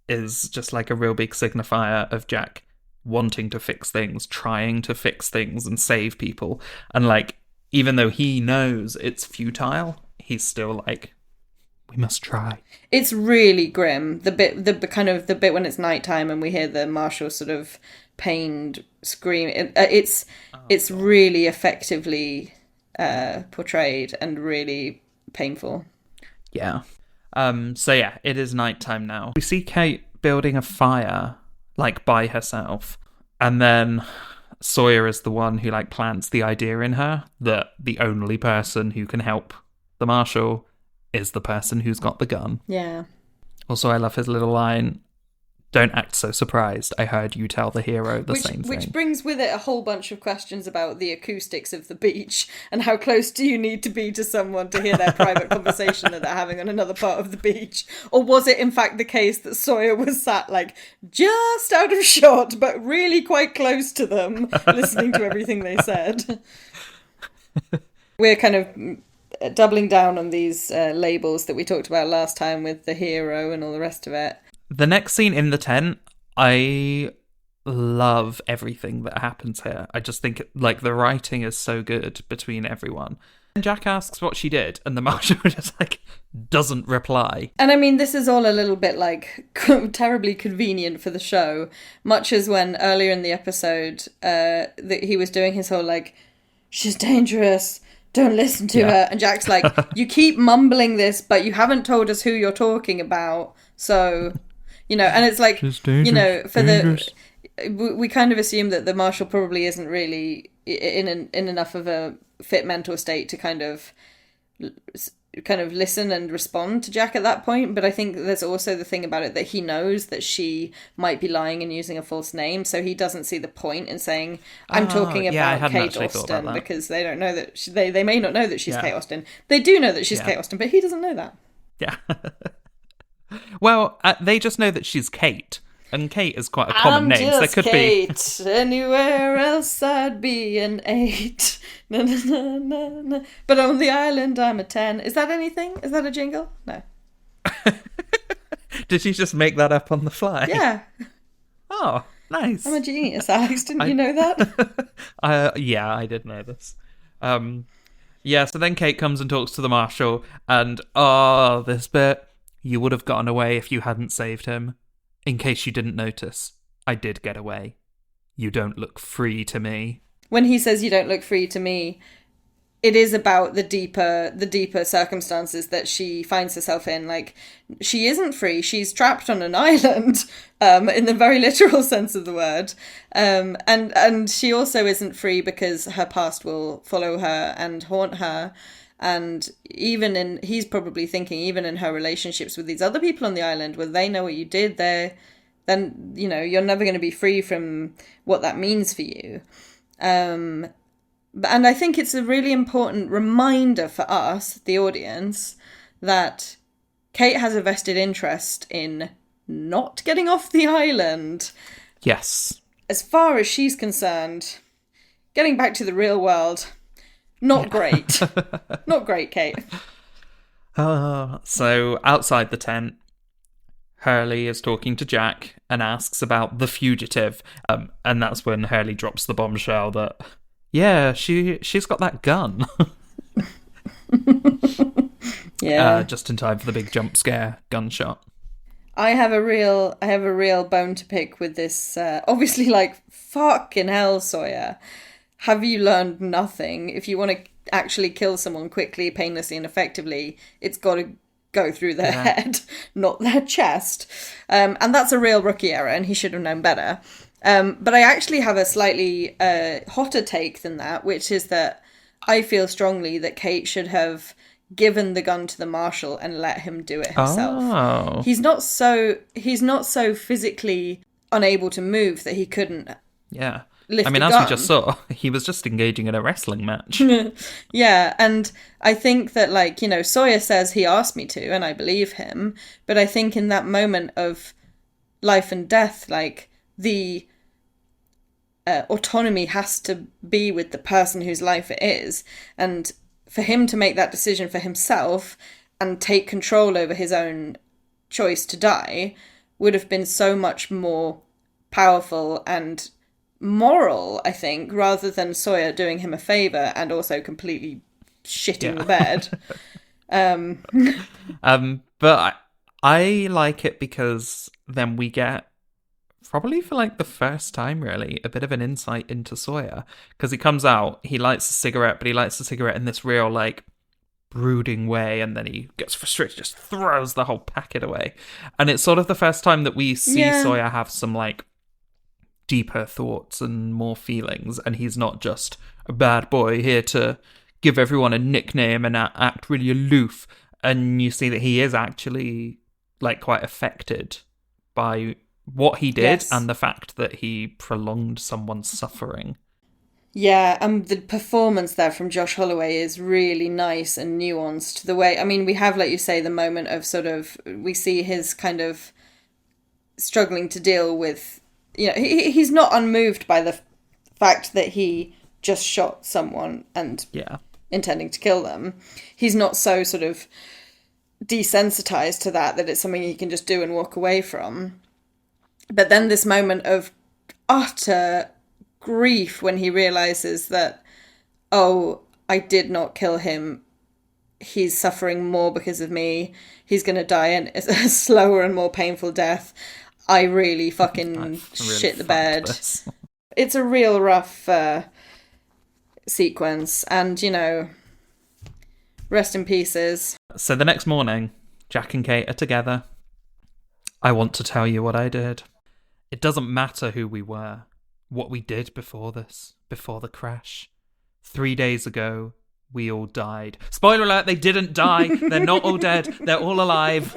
is just like a real big signifier of Jack wanting to fix things, trying to fix things and save people. And like, even though he knows it's futile, he's still like, we must try. It's really grim. The bit when it's nighttime and we hear the Marshal sort of pained scream. It's really effectively portrayed and really painful. Yeah. So yeah, it is nighttime now. We see Kate building a fire, like, by herself. And then Sawyer is the one who, like, plants the idea in her that the only person who can help the Marshal is the person who's got the gun. Yeah. Also, I love his little line, "Don't act so surprised. I heard you tell the hero the same thing." Which brings with it a whole bunch of questions about the acoustics of the beach and how close do you need to be to someone to hear their private conversation that they're having on another part of the beach? Or was it in fact the case that Sawyer was sat like just out of shot but really quite close to them, listening to everything they said? We're kind of doubling down on these labels that we talked about last time with the hero and all the rest of it. The next scene in the tent, I love everything that happens here. I just think, like, the writing is so good between everyone. And Jack asks what she did, and the Marshal just, like, doesn't reply. And I mean, this is all a little bit, like, terribly convenient for the show. Much as when, earlier in the episode, that he was doing his whole, like, "She's dangerous, don't listen to her." And Jack's like, "You keep mumbling this, but you haven't told us who you're talking about, so..." You know, and it's like, you know, for we kind of assume that the Marshal probably isn't really in enough of a fit mental state to kind of listen and respond to Jack at that point. But I think there's also the thing about it that he knows that she might be lying and using a false name, so he doesn't see the point in saying, "I'm talking about Kate Austen," because they don't know that they may not know that she's Kate Austen. They do know that she's Kate Austen, but he doesn't know that. Yeah. Well, they just know that she's Kate, and Kate is quite a common name. So there could Kate. Anywhere else I'd be an 8. Na, na, na, na, na. But on the island I'm a 10. Is that anything? Is that a jingle? No. Did you just make that up on the fly? Yeah. Oh, nice. I'm a genius, Alex. Didn't you know that? Yeah, I did know this. Yeah, so then Kate comes and talks to the Marshal, and this bit. "You would have gotten away if you hadn't saved him. In case you didn't notice, I did get away. You don't look free to me." When he says "you don't look free to me," it is about the deeper circumstances that she finds herself in. Like, she isn't free. She's trapped on an island, in the very literal sense of the word. And she also isn't free because her past will follow her and haunt her. And he's probably thinking, even in her relationships with these other people on the island, where they know what you did, then, you know, you're never going to be free from what that means for you. And I think it's a really important reminder for us, the audience, that Kate has a vested interest in not getting off the island. Yes. As far as she's concerned, getting back to the real world... Not great. Not great, Kate. So outside the tent, Hurley is talking to Jack and asks about the fugitive. And that's when Hurley drops the bombshell that, yeah, she's got that gun. Yeah. Just in time for the big jump scare gunshot. I have a real bone to pick with this. Obviously, like, fucking hell, Sawyer. Have you learned nothing? If you want to actually kill someone quickly, painlessly, and effectively, it's got to go through their head, not their chest. And that's a real rookie error, and he should have known better. But I actually have a slightly hotter take than that, which is that I feel strongly that Kate should have given the gun to the marshal and let him do it himself. Oh. He's not so physically unable to move that he couldn't Yeah. lift I mean, a as gun. we just saw, he was just engaging in a wrestling match. Yeah, and I think that, like, you know, Sawyer says he asked me to, and I believe him, but I think in that moment of life and death, like, the autonomy has to be with the person whose life it is, and for him to make that decision for himself and take control over his own choice to die would have been so much more powerful and moral, I think, rather than Sawyer doing him a favour and also completely shitting the bed. But I like it because then we get, probably for like the first time really, a bit of an insight into Sawyer. Because he comes out, he lights a cigarette, but he lights the cigarette in this real like brooding way, and then he gets frustrated, just throws the whole packet away. And it's sort of the first time that we see Sawyer have some like deeper thoughts and more feelings, and he's not just a bad boy here to give everyone a nickname and act really aloof. And you see that he is actually like quite affected by what he did and the fact that he prolonged someone's suffering. Yeah, the performance there from Josh Holloway is really nice and nuanced. The way, I mean, we have, like you say, the moment of sort of, we see his kind of struggling to deal with, you know, he's not unmoved by the fact that he just shot someone and intending to kill them. He's not so sort of desensitized to that it's something he can just do and walk away from. But then this moment of utter grief when he realizes that, oh, I did not kill him. He's suffering more because of me. He's going to die a slower and more painful death. I really fucking shit the bed. It's a real rough sequence. And, you know, rest in pieces. So the next morning, Jack and Kate are together. I want to tell you what I did. It doesn't matter who we were, what we did before this, before the crash. 3 days ago, we all died. Spoiler alert, they didn't die. They're not all dead. They're all alive.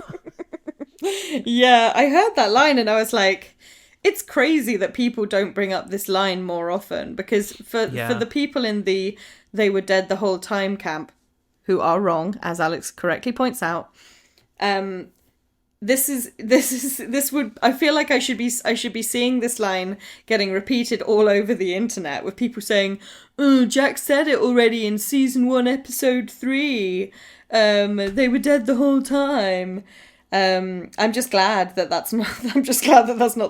Yeah, I heard that line and I was like, it's crazy that people don't bring up this line more often, because for the people in the they were dead the whole time camp, who are wrong, as Alex correctly points out, this would, I feel like I should be seeing this line getting repeated all over the internet with people saying, oh, Jack said it already in season 1 episode 3, they were dead the whole time. I'm just glad that that's not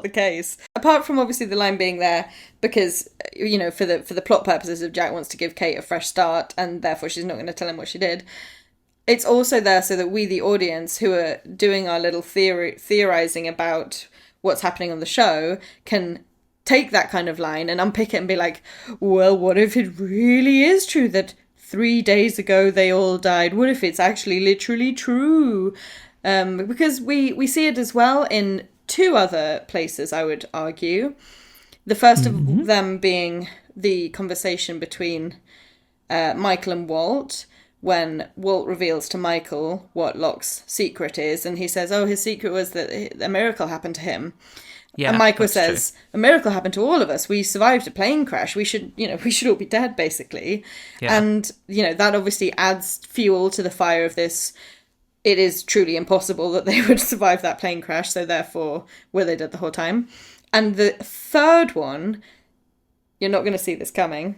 the case. Apart from obviously the line being there because, you know, for the plot purposes of Jack wants to give Kate a fresh start and therefore she's not going to tell him what she did. It's also there so that we, the audience, who are doing our little theorizing about what's happening on the show, can take that kind of line and unpick it and be like, well, what if it really is true that 3 days ago they all died? What if it's actually literally true? Because we see it as well in 2 other places, I would argue. The first of them being the conversation between Michael and Walt, when Walt reveals to Michael what Locke's secret is, and he says, oh, his secret was that a miracle happened to him. Yeah, and Michael says, true. A miracle happened to all of us. We survived a plane crash. We should all be dead, basically. Yeah. And, you know, that obviously adds fuel to the fire of this. It is truly impossible that they would survive that plane crash, so therefore were they dead the whole time? And the third one, you're not going to see this coming,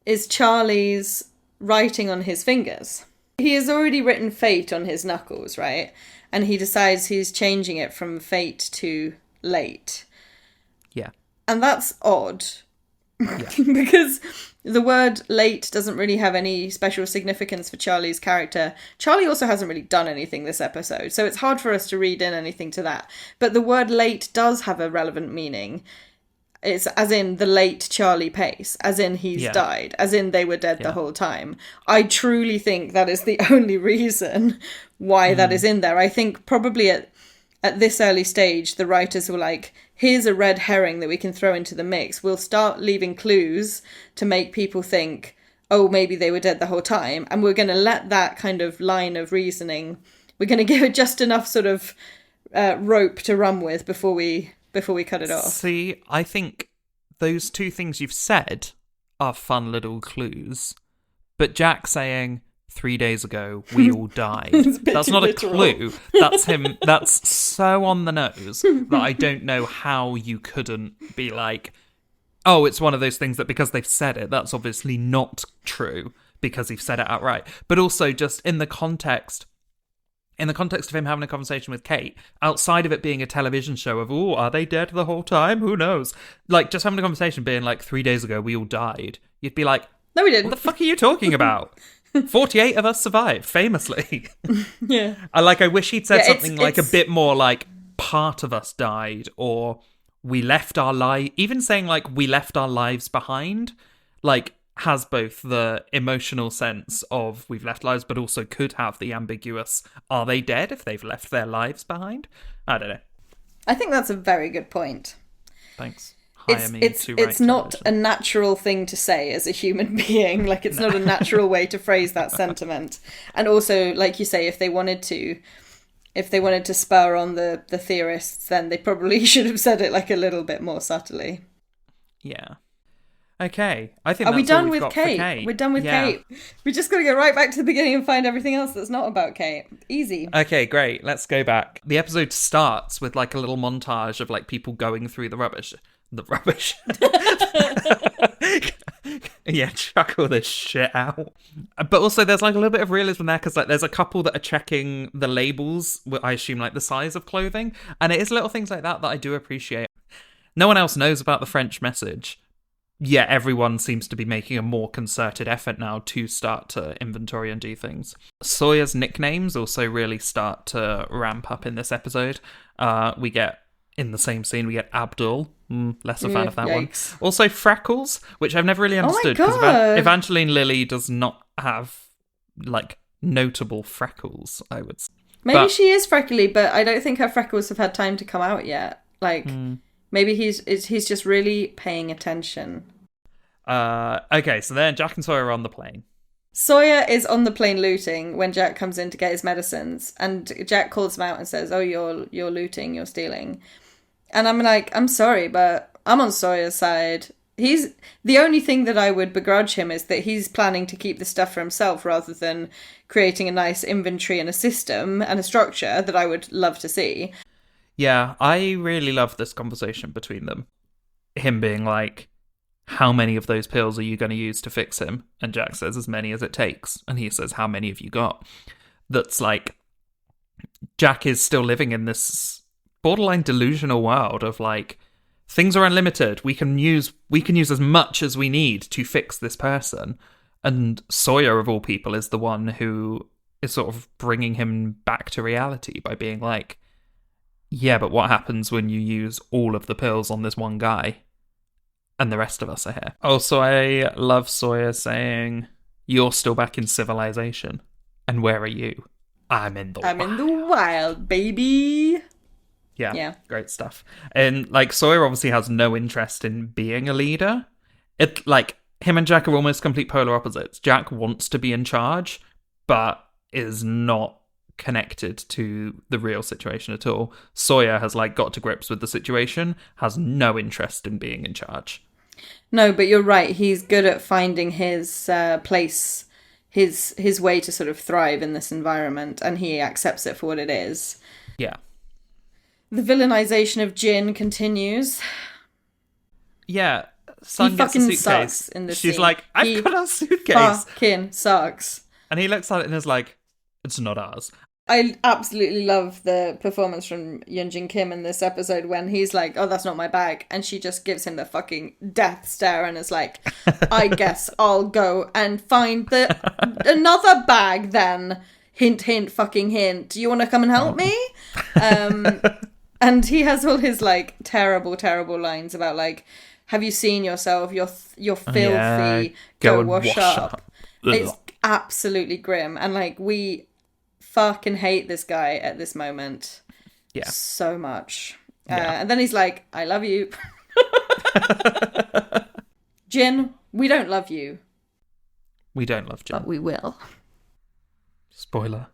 is Charlie's writing on his fingers. He has already written fate on his knuckles, right? And he decides he's changing it from fate to late. Yeah. And that's odd. Yeah. Because the word late doesn't really have any special significance for Charlie's character. Charlie also hasn't really done anything this episode, so it's hard for us to read in anything to that. But the word late does have a relevant meaning. It's as in the late Charlie Pace, as in he's died, as in they were dead the whole time. I truly think that is the only reason why that is in there. I think probably at this early stage, the writers were like, here's a red herring that we can throw into the mix. We'll start leaving clues to make people think, oh, maybe they were dead the whole time. And we're going to let that kind of line of reasoning, we're going to give it just enough sort of rope to run with before we cut it off. See, I think those two things you've said are fun little clues. But Jack saying, 3 days ago, we all died. That's not literal. A clue. That's him. That's so on the nose that I don't know how you couldn't be like, oh, it's one of those things that because they've said it, that's obviously not true because he's said it outright. But also just in the context of him having a conversation with Kate, outside of it being a television show of, oh, are they dead the whole time? Who knows? Like, just having a conversation being like, 3 days ago, we all died. You'd be like, no, we didn't. What the fuck are you talking about? 48 of us survived, famously. Yeah. I wish he'd said something like it's... a bit more like, part of us died, or we left our life. Even saying like, we left our lives behind, like, has both the emotional sense of we've left lives, but also could have the ambiguous, are they dead if they've left their lives behind? I don't know. I think that's a very good point. Thanks. It's not a natural thing to say as a human being. Like, it's not a natural way to phrase that sentiment. And also, like you say, if they wanted to spur on the theorists, then they probably should have said it like a little bit more subtly. Yeah. Okay. I think Are we that's all done we've with got for Kate? We're done with Kate. We just got to go right back to the beginning and find everything else that's not about Kate. Easy. Okay, great. Let's go back. The episode starts with like a little montage of like people going through the rubbish. Yeah, chuck all this shit out. But also there's like a little bit of realism there because like there's a couple that are checking the labels, I assume like the size of clothing, and it is little things like that I do appreciate. No one else knows about the French message. Yeah, everyone seems to be making a more concerted effort now to start to inventory and do things. Sawyer's nicknames also really start to ramp up in this episode. We get, in the same scene, we get Abdul. Less a fan of that yikes. one. Also Freckles, which I've never really understood. Because Evangeline Lilly does not have, like, notable freckles, I would say. Maybe she is freckly, but I don't think her freckles have had time to come out yet. Like... Maybe he's just really paying attention. Okay, so then Jack and Sawyer are on the plane. Sawyer is on the plane looting when Jack comes in to get his medicines, and Jack calls him out and says, "Oh, you're looting, you're stealing." And I'm like, I'm sorry, but I'm on Sawyer's side. He's the only thing that I would begrudge him is that he's planning to keep the stuff for himself rather than creating a nice inventory and a system and a structure that I would love to see. Yeah, I really love this conversation between them. Him being like, how many of those pills are you going to use to fix him? And Jack says, as many as it takes. And he says, how many have you got? That's like, Jack is still living in this borderline delusional world of like, things are unlimited. We can use as much as we need to fix this person. And Sawyer, of all people, is the one who is sort of bringing him back to reality by being like, yeah, but what happens when you use all of the pills on this one guy and the rest of us are here? Also, I love Sawyer saying, you're still back in civilization. And where are you? I'm in the wild, baby. Yeah, great stuff. And like Sawyer obviously has no interest in being a leader. It like him and Jack are almost complete polar opposites. Jack wants to be in charge, but is not connected to the real situation at all. Sawyer has like got to grips with the situation, has no interest in being in charge. No, but you're right. He's good at finding his place, his way to sort of thrive in this environment, and he accepts it for what it is. Yeah. The villainization of Jin continues. Yeah, Sun he gets fucking a suitcase. sucks in this She's scene. like, I've got a suitcase. Fucking sucks. And he looks at it and is like, it's not ours. I absolutely love the performance from Yunjin Kim in this episode when he's like, oh, that's not my bag. And she just gives him the fucking death stare and is like, I guess I'll go and find another bag then. Hint, hint, fucking hint. Do you want to come and help me? And he has all his like terrible, terrible lines about like, have you seen yourself? You're filthy. Yeah, go and wash up. It's absolutely grim. And like, we fucking hate this guy at this moment. Yeah. So much. Yeah. And then he's like, I love you. Jin, we don't love you. We don't love Jin. But we will. Spoiler.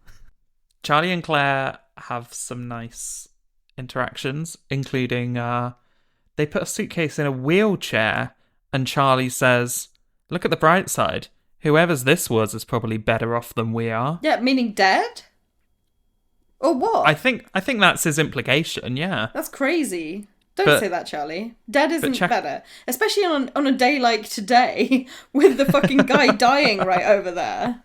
Charlie and Claire have some nice interactions, including they put a suitcase in a wheelchair, and Charlie says, "Look at the bright side. Whoever's this was is probably better off than we are." Yeah, meaning dead? Or what? I think that's his implication, yeah. That's crazy. Don't say that, Charlie. Dead isn't better. Especially on a day like today, with the fucking guy dying right over there.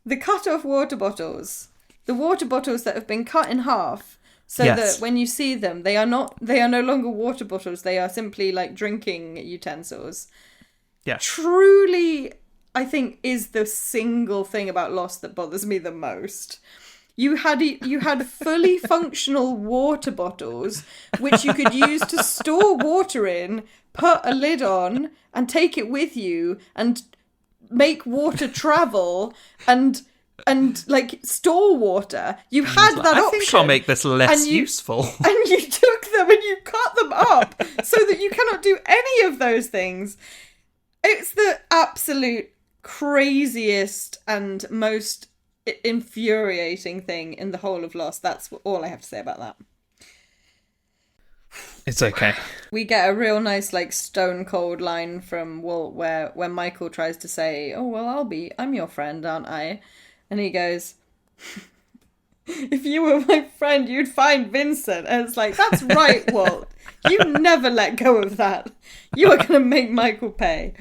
The cut-off water bottles. The water bottles that have been cut in half, so that when you see them, they are no longer water bottles, they are simply like drinking utensils. Yeah. Truly, I think, is the single thing about Lost that bothers me the most. You had fully functional water bottles, which you could use to store water in, put a lid on, and take it with you, and make water travel, and like store water. You had that option. I think I'll make this less useful. And you took them and you cut them up so that you cannot do any of those things. It's the absolute craziest and most infuriating thing in the whole of Lost. That's all I have to say about that. It's okay. We get a real nice, like, stone cold line from Walt where Michael tries to say, "Oh, well, I'm your friend, aren't I?" And he goes, "If you were my friend, you'd find Vincent." And it's like, that's right, Walt. You never let go of that. You are going to make Michael pay.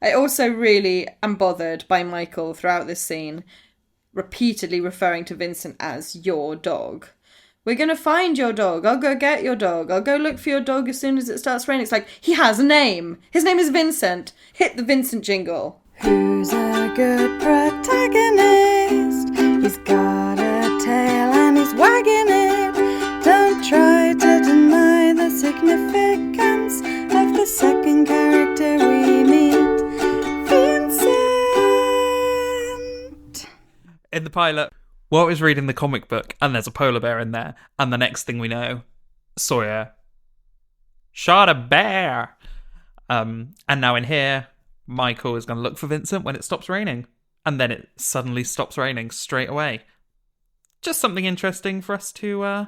I also really am bothered by Michael throughout this scene, repeatedly referring to Vincent as your dog. "We're going to find your dog. I'll go get your dog. I'll go look for your dog as soon as it starts raining." It's like, he has a name. His name is Vincent. Hit the Vincent jingle. Who's a good protagonist? He's got a tail and he's wagging it. Don't try to deny the significance of the second character we meet, Vincent. In the pilot, Walt is reading the comic book, and there's a polar bear in there, and the next thing we know, Sawyer shot a bear. And now in here, Michael is going to look for Vincent when it stops raining, and then it suddenly stops raining straight away. Just something interesting for us to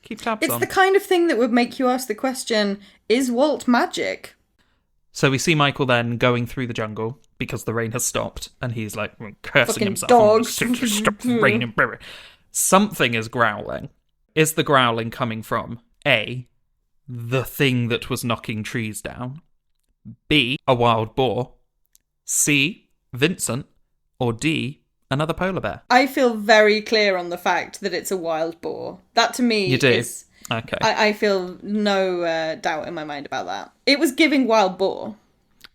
keep tabs on. It's the kind of thing that would make you ask the question, is Walt magic? So we see Michael then going through the jungle because the rain has stopped, and he's like cursing Fucking himself. dogs. Stop raining. Something is growling. Is the growling coming from A, the thing that was knocking trees down, B, a wild boar, C, Vincent, or D, another polar bear? I feel very clear on the fact that it's a wild boar. That to me You do? is... Okay. I feel no doubt in my mind about that. It was giving wild boar.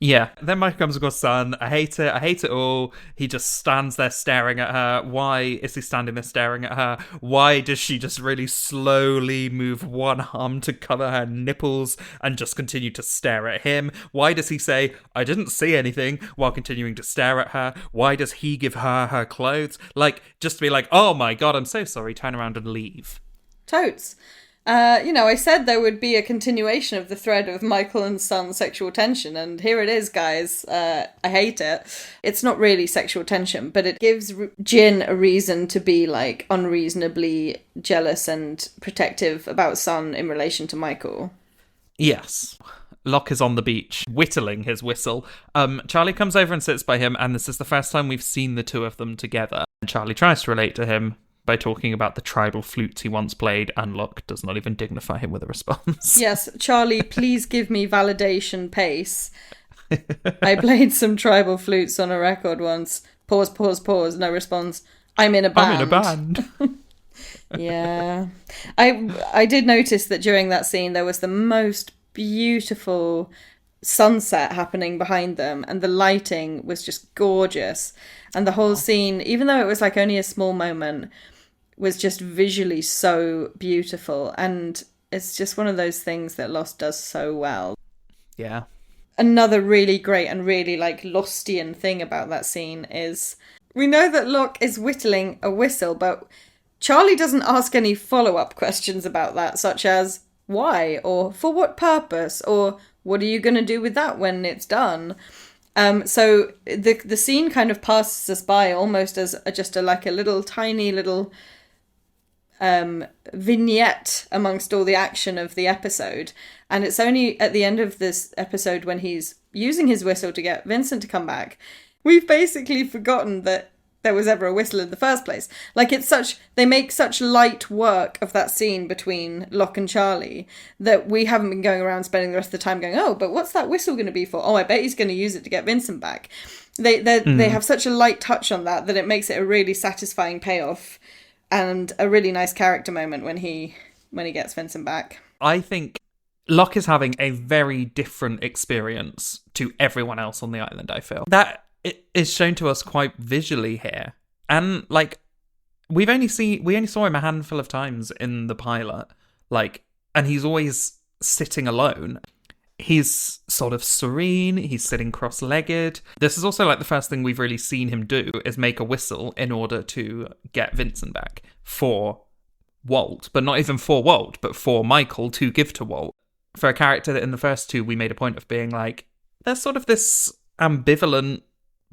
Yeah. Then Michael comes across Sun. I hate it. I hate it all. He just stands there staring at her. Why is he standing there staring at her? Why does she just really slowly move one arm to cover her nipples and just continue to stare at him? Why does he say, "I didn't see anything," while continuing to stare at her? Why does he give her her clothes? Like, just to be like, "Oh my God, I'm so sorry," turn around and leave. Totes. I said there would be a continuation of the thread of Michael and Sun's sexual tension, and here it is, guys. I hate it. It's not really sexual tension, but it gives Jin a reason to be, like, unreasonably jealous and protective about Sun in relation to Michael. Yes. Locke is on the beach, whittling his whistle. Charlie comes over and sits by him, and this is the first time we've seen the two of them together. And Charlie tries to relate to him by talking about the tribal flutes he once played, and Locke does not even dignify him with a response. Yes, "Charlie, please give me validation pace. I played some tribal flutes on a record once. Pause, pause, pause. No response. I'm in a band. Yeah. I did notice that during that scene there was the most beautiful sunset happening behind them, and the lighting was just gorgeous. And the whole scene, even though it was like only a small moment, was just visually so beautiful. And it's just one of those things that Lost does so well. Yeah. Another really great and really, like, Lostian thing about that scene is we know that Locke is whittling a whistle, but Charlie doesn't ask any follow-up questions about that, such as why, or for what purpose, or what are you going to do with that when it's done? So the scene kind of passes us by almost as just a little tiny little vignette amongst all the action of the episode. And it's only at the end of this episode when he's using his whistle to get Vincent to come back. We've basically forgotten that there was ever a whistle in the first place. Like, they make such light work of that scene between Locke and Charlie that we haven't been going around spending the rest of the time going, oh, but what's that whistle going to be for? Oh, I bet he's going to use it to get Vincent back. They have such a light touch on that it makes it a really satisfying payoff and a really nice character moment when he gets Vincent back. I think Locke is having a very different experience to everyone else on the island, I feel. That it is shown to us quite visually here. And, like, we only saw him a handful of times in the pilot. Like, and he's always sitting alone. He's sort of serene, he's sitting cross-legged. This is also, like, the first thing we've really seen him do is make a whistle in order to get Vincent back for Walt. But not even for Walt, but for Michael to give to Walt. For a character that in the first two we made a point of being like, there's sort of this ambivalent,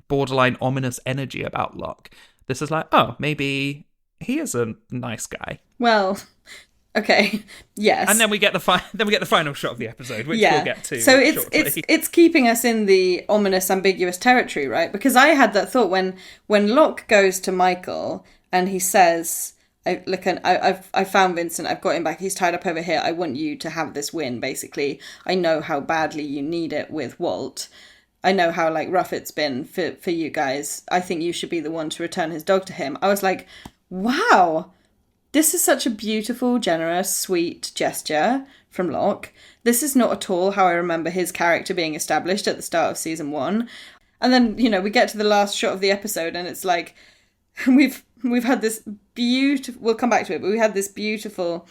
borderline ominous energy about Locke. This is like, oh, maybe he is a nice guy. Well, okay, yes. And then we get the final shot of the episode, which we'll get to. So shortly. it's keeping us in the ominous, ambiguous territory, right? Because I had that thought when Locke goes to Michael and he says, I found Vincent, I've got him back, he's tied up over here, I want you to have this win, basically. I know how badly you need it with Walt. I know how, like, rough it's been for you guys. I think you should be the one to return his dog to him. I was like, wow, this is such a beautiful, generous, sweet gesture from Locke. This is not at all how I remember his character being established at the start of season 1. And then, we get to the last shot of the episode and it's like, we've had this beautiful, we'll come back to it, but we had this beautiful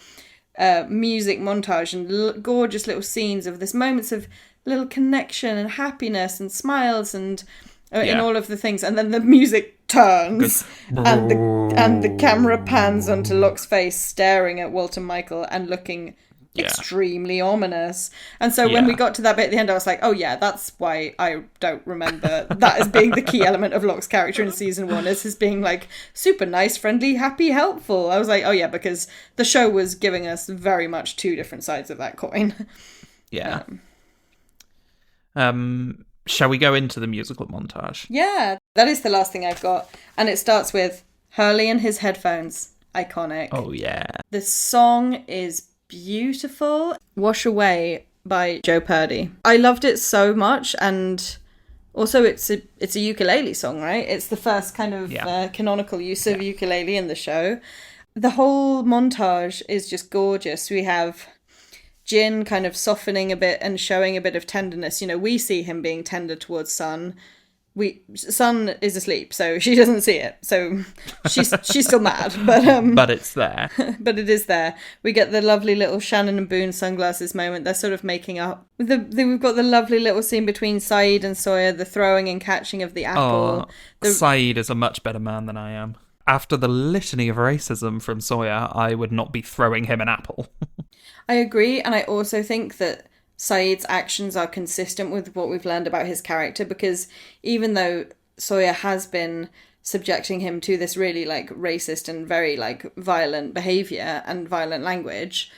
music montage and gorgeous little scenes of this moments of little connection and happiness and smiles and in all of the things, and then the music turns and the camera pans onto Locke's face staring at Walt and Michael and looking extremely ominous. And so when we got to that bit at the end, I was like, oh yeah, that's why I don't remember that as being the key element of Locke's character in season 1, as his being like super nice, friendly, happy, helpful. I was like, oh yeah, because the show was giving us very much two different sides of that coin. Yeah. Shall we go into the musical montage? Yeah, that is the last thing I've got. And it starts with Hurley and his headphones. Iconic. Oh, yeah. The song is beautiful. Wash Away by Joe Purdy. I loved it so much, and also it's a ukulele song, right? It's the first kind of canonical use of ukulele in the show. The whole montage is just gorgeous. We have Jin kind of softening a bit and showing a bit of tenderness. We see him being tender towards Sun. Sun is asleep, so she doesn't see it. So she's still mad, but it's there. But it is there. We get the lovely little Shannon and Boone sunglasses moment. They're sort of making up. We've got the lovely little scene between Saeed and Sawyer, the throwing and catching of the apple. Saeed is a much better man than I am. After the litany of racism from Sawyer, I would not be throwing him an apple. I agree, and I also think that Saeed's actions are consistent with what we've learned about his character, because even though Sawyer has been subjecting him to this really, like, racist and very, like, violent behaviour and violent language,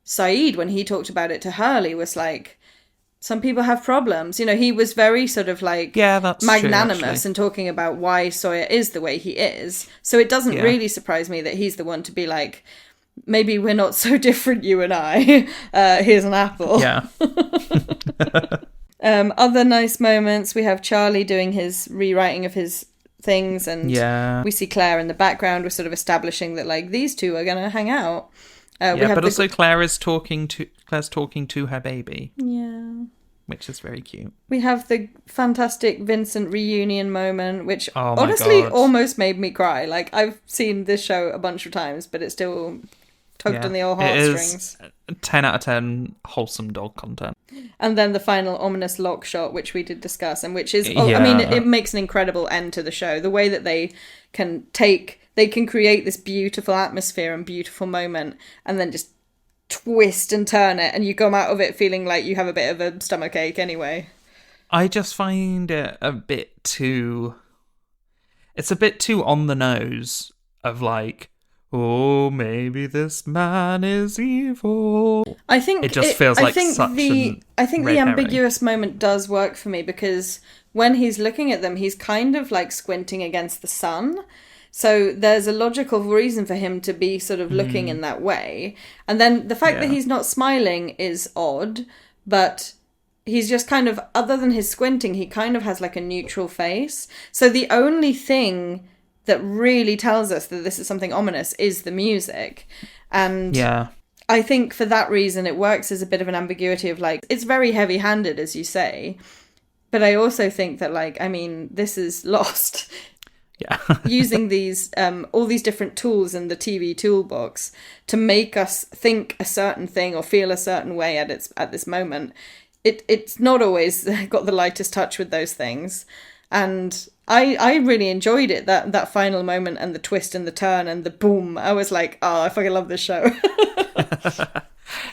Saeed, when he talked about it to Hurley, was like, some people have problems. He was very sort of, like, that's magnanimous true, and talking about why Sawyer is the way he is. So it doesn't really surprise me that he's the one to be like, maybe we're not so different, you and I. Here's an apple. Yeah. Other nice moments. We have Charlie doing his rewriting of his things, and we see Claire in the background. We're sort of establishing that, like, these two are going to hang out. But also Claire's talking to her baby. Yeah. Which is very cute. We have the fantastic Vincent reunion moment, which honestly almost made me cry. Like, I've seen this show a bunch of times, but it still tugged on the old heartstrings. It is 10 out of 10 wholesome dog content. And then the final ominous Locke shot, which we did discuss, and which is, it makes an incredible end to the show. The way that they can create this beautiful atmosphere and beautiful moment, and then just twist and turn it, and you come out of it feeling like you have a bit of a stomachache anyway. I just find it a bit too... It's a bit too on the nose of like, oh, maybe this man is evil. I think it just feels like such I think red the herring. ambiguous moment does work for me because when he's looking at them, he's kind of like squinting against the sun. So there's a logical reason for him to be sort of looking in that way. And then the fact that he's not smiling is odd, but he's just kind of, other than his squinting, he kind of has like a neutral face. So the only thing that really tells us that this is something ominous is the music. And I think for that reason it works as a bit of an ambiguity of like, it's very heavy-handed, as you say. But I also think that, like, I mean, this is Lost. Yeah. Using these, all these different tools in the TV toolbox to make us think a certain thing or feel a certain way at this moment. It's not always got the lightest touch with those things. And I really enjoyed it, that final moment and the twist and the turn and the boom. I was like, oh, I fucking love this show.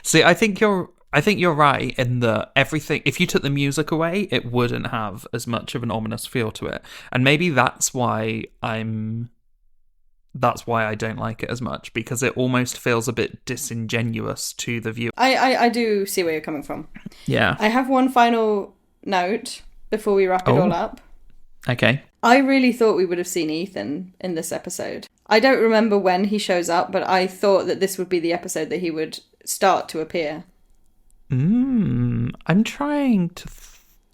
See, I think you're right in that everything, if you took the music away, it wouldn't have as much of an ominous feel to it. And maybe that's why I don't like it as much, because it almost feels a bit disingenuous to the viewer. I do see where you're coming from. Yeah. I have one final note before we wrap it all up. Okay. I really thought we would have seen Ethan in this episode. I don't remember when he shows up, but I thought that this would be the episode that he would start to appear. I'm trying to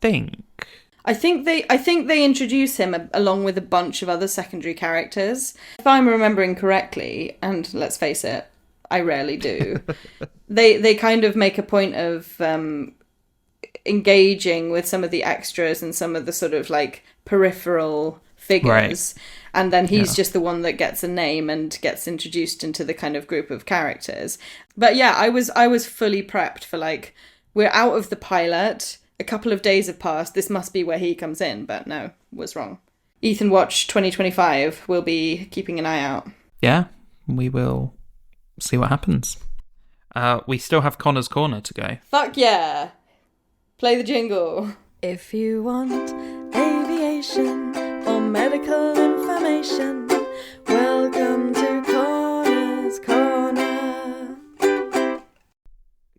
think. I think they introduce him along with a bunch of other secondary characters. If I'm remembering correctly, and let's face it, I rarely do, they kind of make a point of engaging with some of the extras and some of the sort of like peripheral figures. Right. And then he's just the one that gets a name and gets introduced into the kind of group of characters. But yeah, I was fully prepped for like, we're out of the pilot. A couple of days have passed. This must be where he comes in. But no, was wrong. Ethan Watch 2025. We'll be keeping an eye out. Yeah, we will see what happens. We still have Connor's Corner to go. Fuck yeah. Play the jingle. If you want aviation or medical information, welcome to Connor's Corner.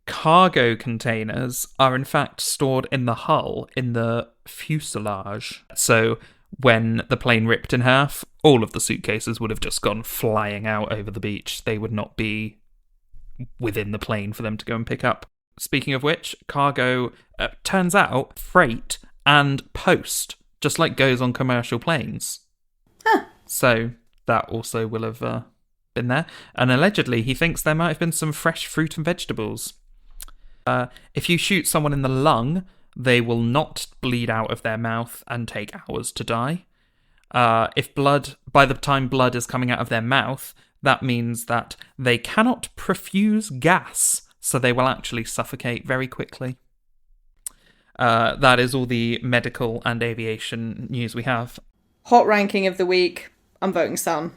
Cargo containers are in fact stored in the hull, in the fuselage. So when the plane ripped in half, all of the suitcases would have just gone flying out over the beach. They would not be within the plane for them to go and pick up. Speaking of which, cargo, turns out, freight and post, just like goes on commercial planes. Huh. So that also will have been there. And allegedly, he thinks there might have been some fresh fruit and vegetables. If you shoot someone in the lung, they will not bleed out of their mouth and take hours to die. By the time blood is coming out of their mouth, that means that they cannot perfuse gas, so they will actually suffocate very quickly. That is all the medical and aviation news we have. Hot ranking of the week. I'm voting Sun.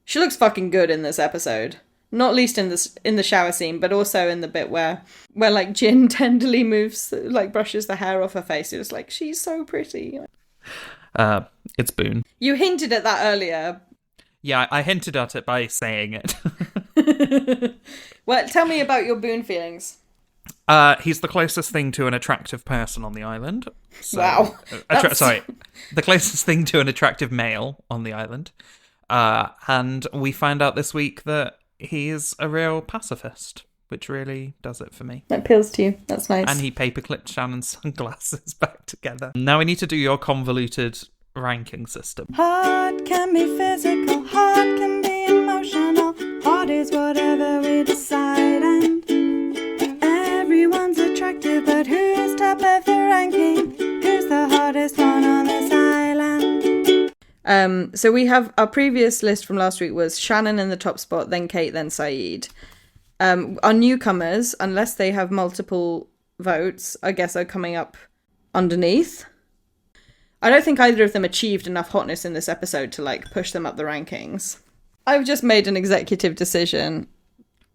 She looks fucking good in this episode. Not least in the shower scene, but also in the bit where like Jin tenderly brushes the hair off her face. It was like, she's so pretty. It's Boone. You hinted at that earlier. Yeah, I hinted at it by saying it. Well, tell me about your Boone feelings. He's the closest thing to an attractive person on the island. So, wow. The closest thing to an attractive male on the island. And we find out this week that he is a real pacifist, which really does it for me. That appeals to you. That's nice. And he paperclipped Shannon's sunglasses back together. Now we need to do your convoluted ranking system. Heart can be physical, heart can be emotional. Heart is whatever we decide, and everyone's attractive, but who's top of the ranking? Who's the hottest one on this island? So we have our previous list from last week was Shannon in the top spot, then Kate, then Saeed. Our newcomers, unless they have multiple votes, I guess are coming up underneath. I don't think either of them achieved enough hotness in this episode to like push them up the rankings. I've just made an executive decision.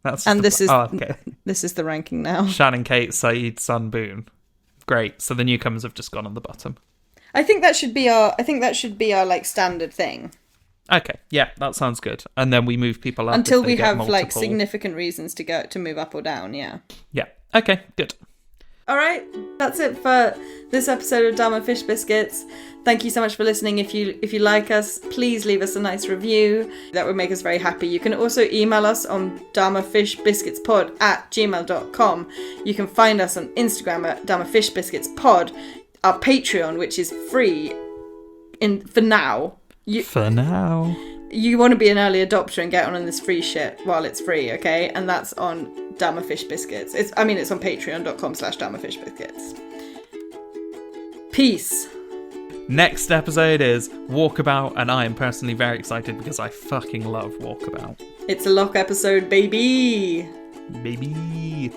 This is the ranking now. Shannon, Kate, Saeed, Sun, Boone. Great. So the newcomers have just gone on the bottom. I think that should be our like standard thing. Okay, yeah, that sounds good. And then we move people up until if they we get have multiple. like significant reasons to move up or down. Yeah. Yeah. Okay, good. All right, that's it for this episode of Dharma Fish Biscuits. Thank you so much for listening. If you like us, please leave us a nice review. That would make us very happy. You can also email us on dharmafishbiscuitspod@gmail.com. You can find us on Instagram at dharmafishbiscuitspod. Our Patreon, which is free for now. For now. You want to be an early adopter and get on this free shit while it's free, okay? And that's on Dharma Fish Biscuits. It's on patreon.com/dharmafishbiscuits. Peace. Next episode is Walkabout, and I am personally very excited because I fucking love Walkabout. It's a lock episode, baby. Baby.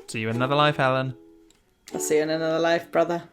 See you in another life, Helen. I'll see you in another life, brother.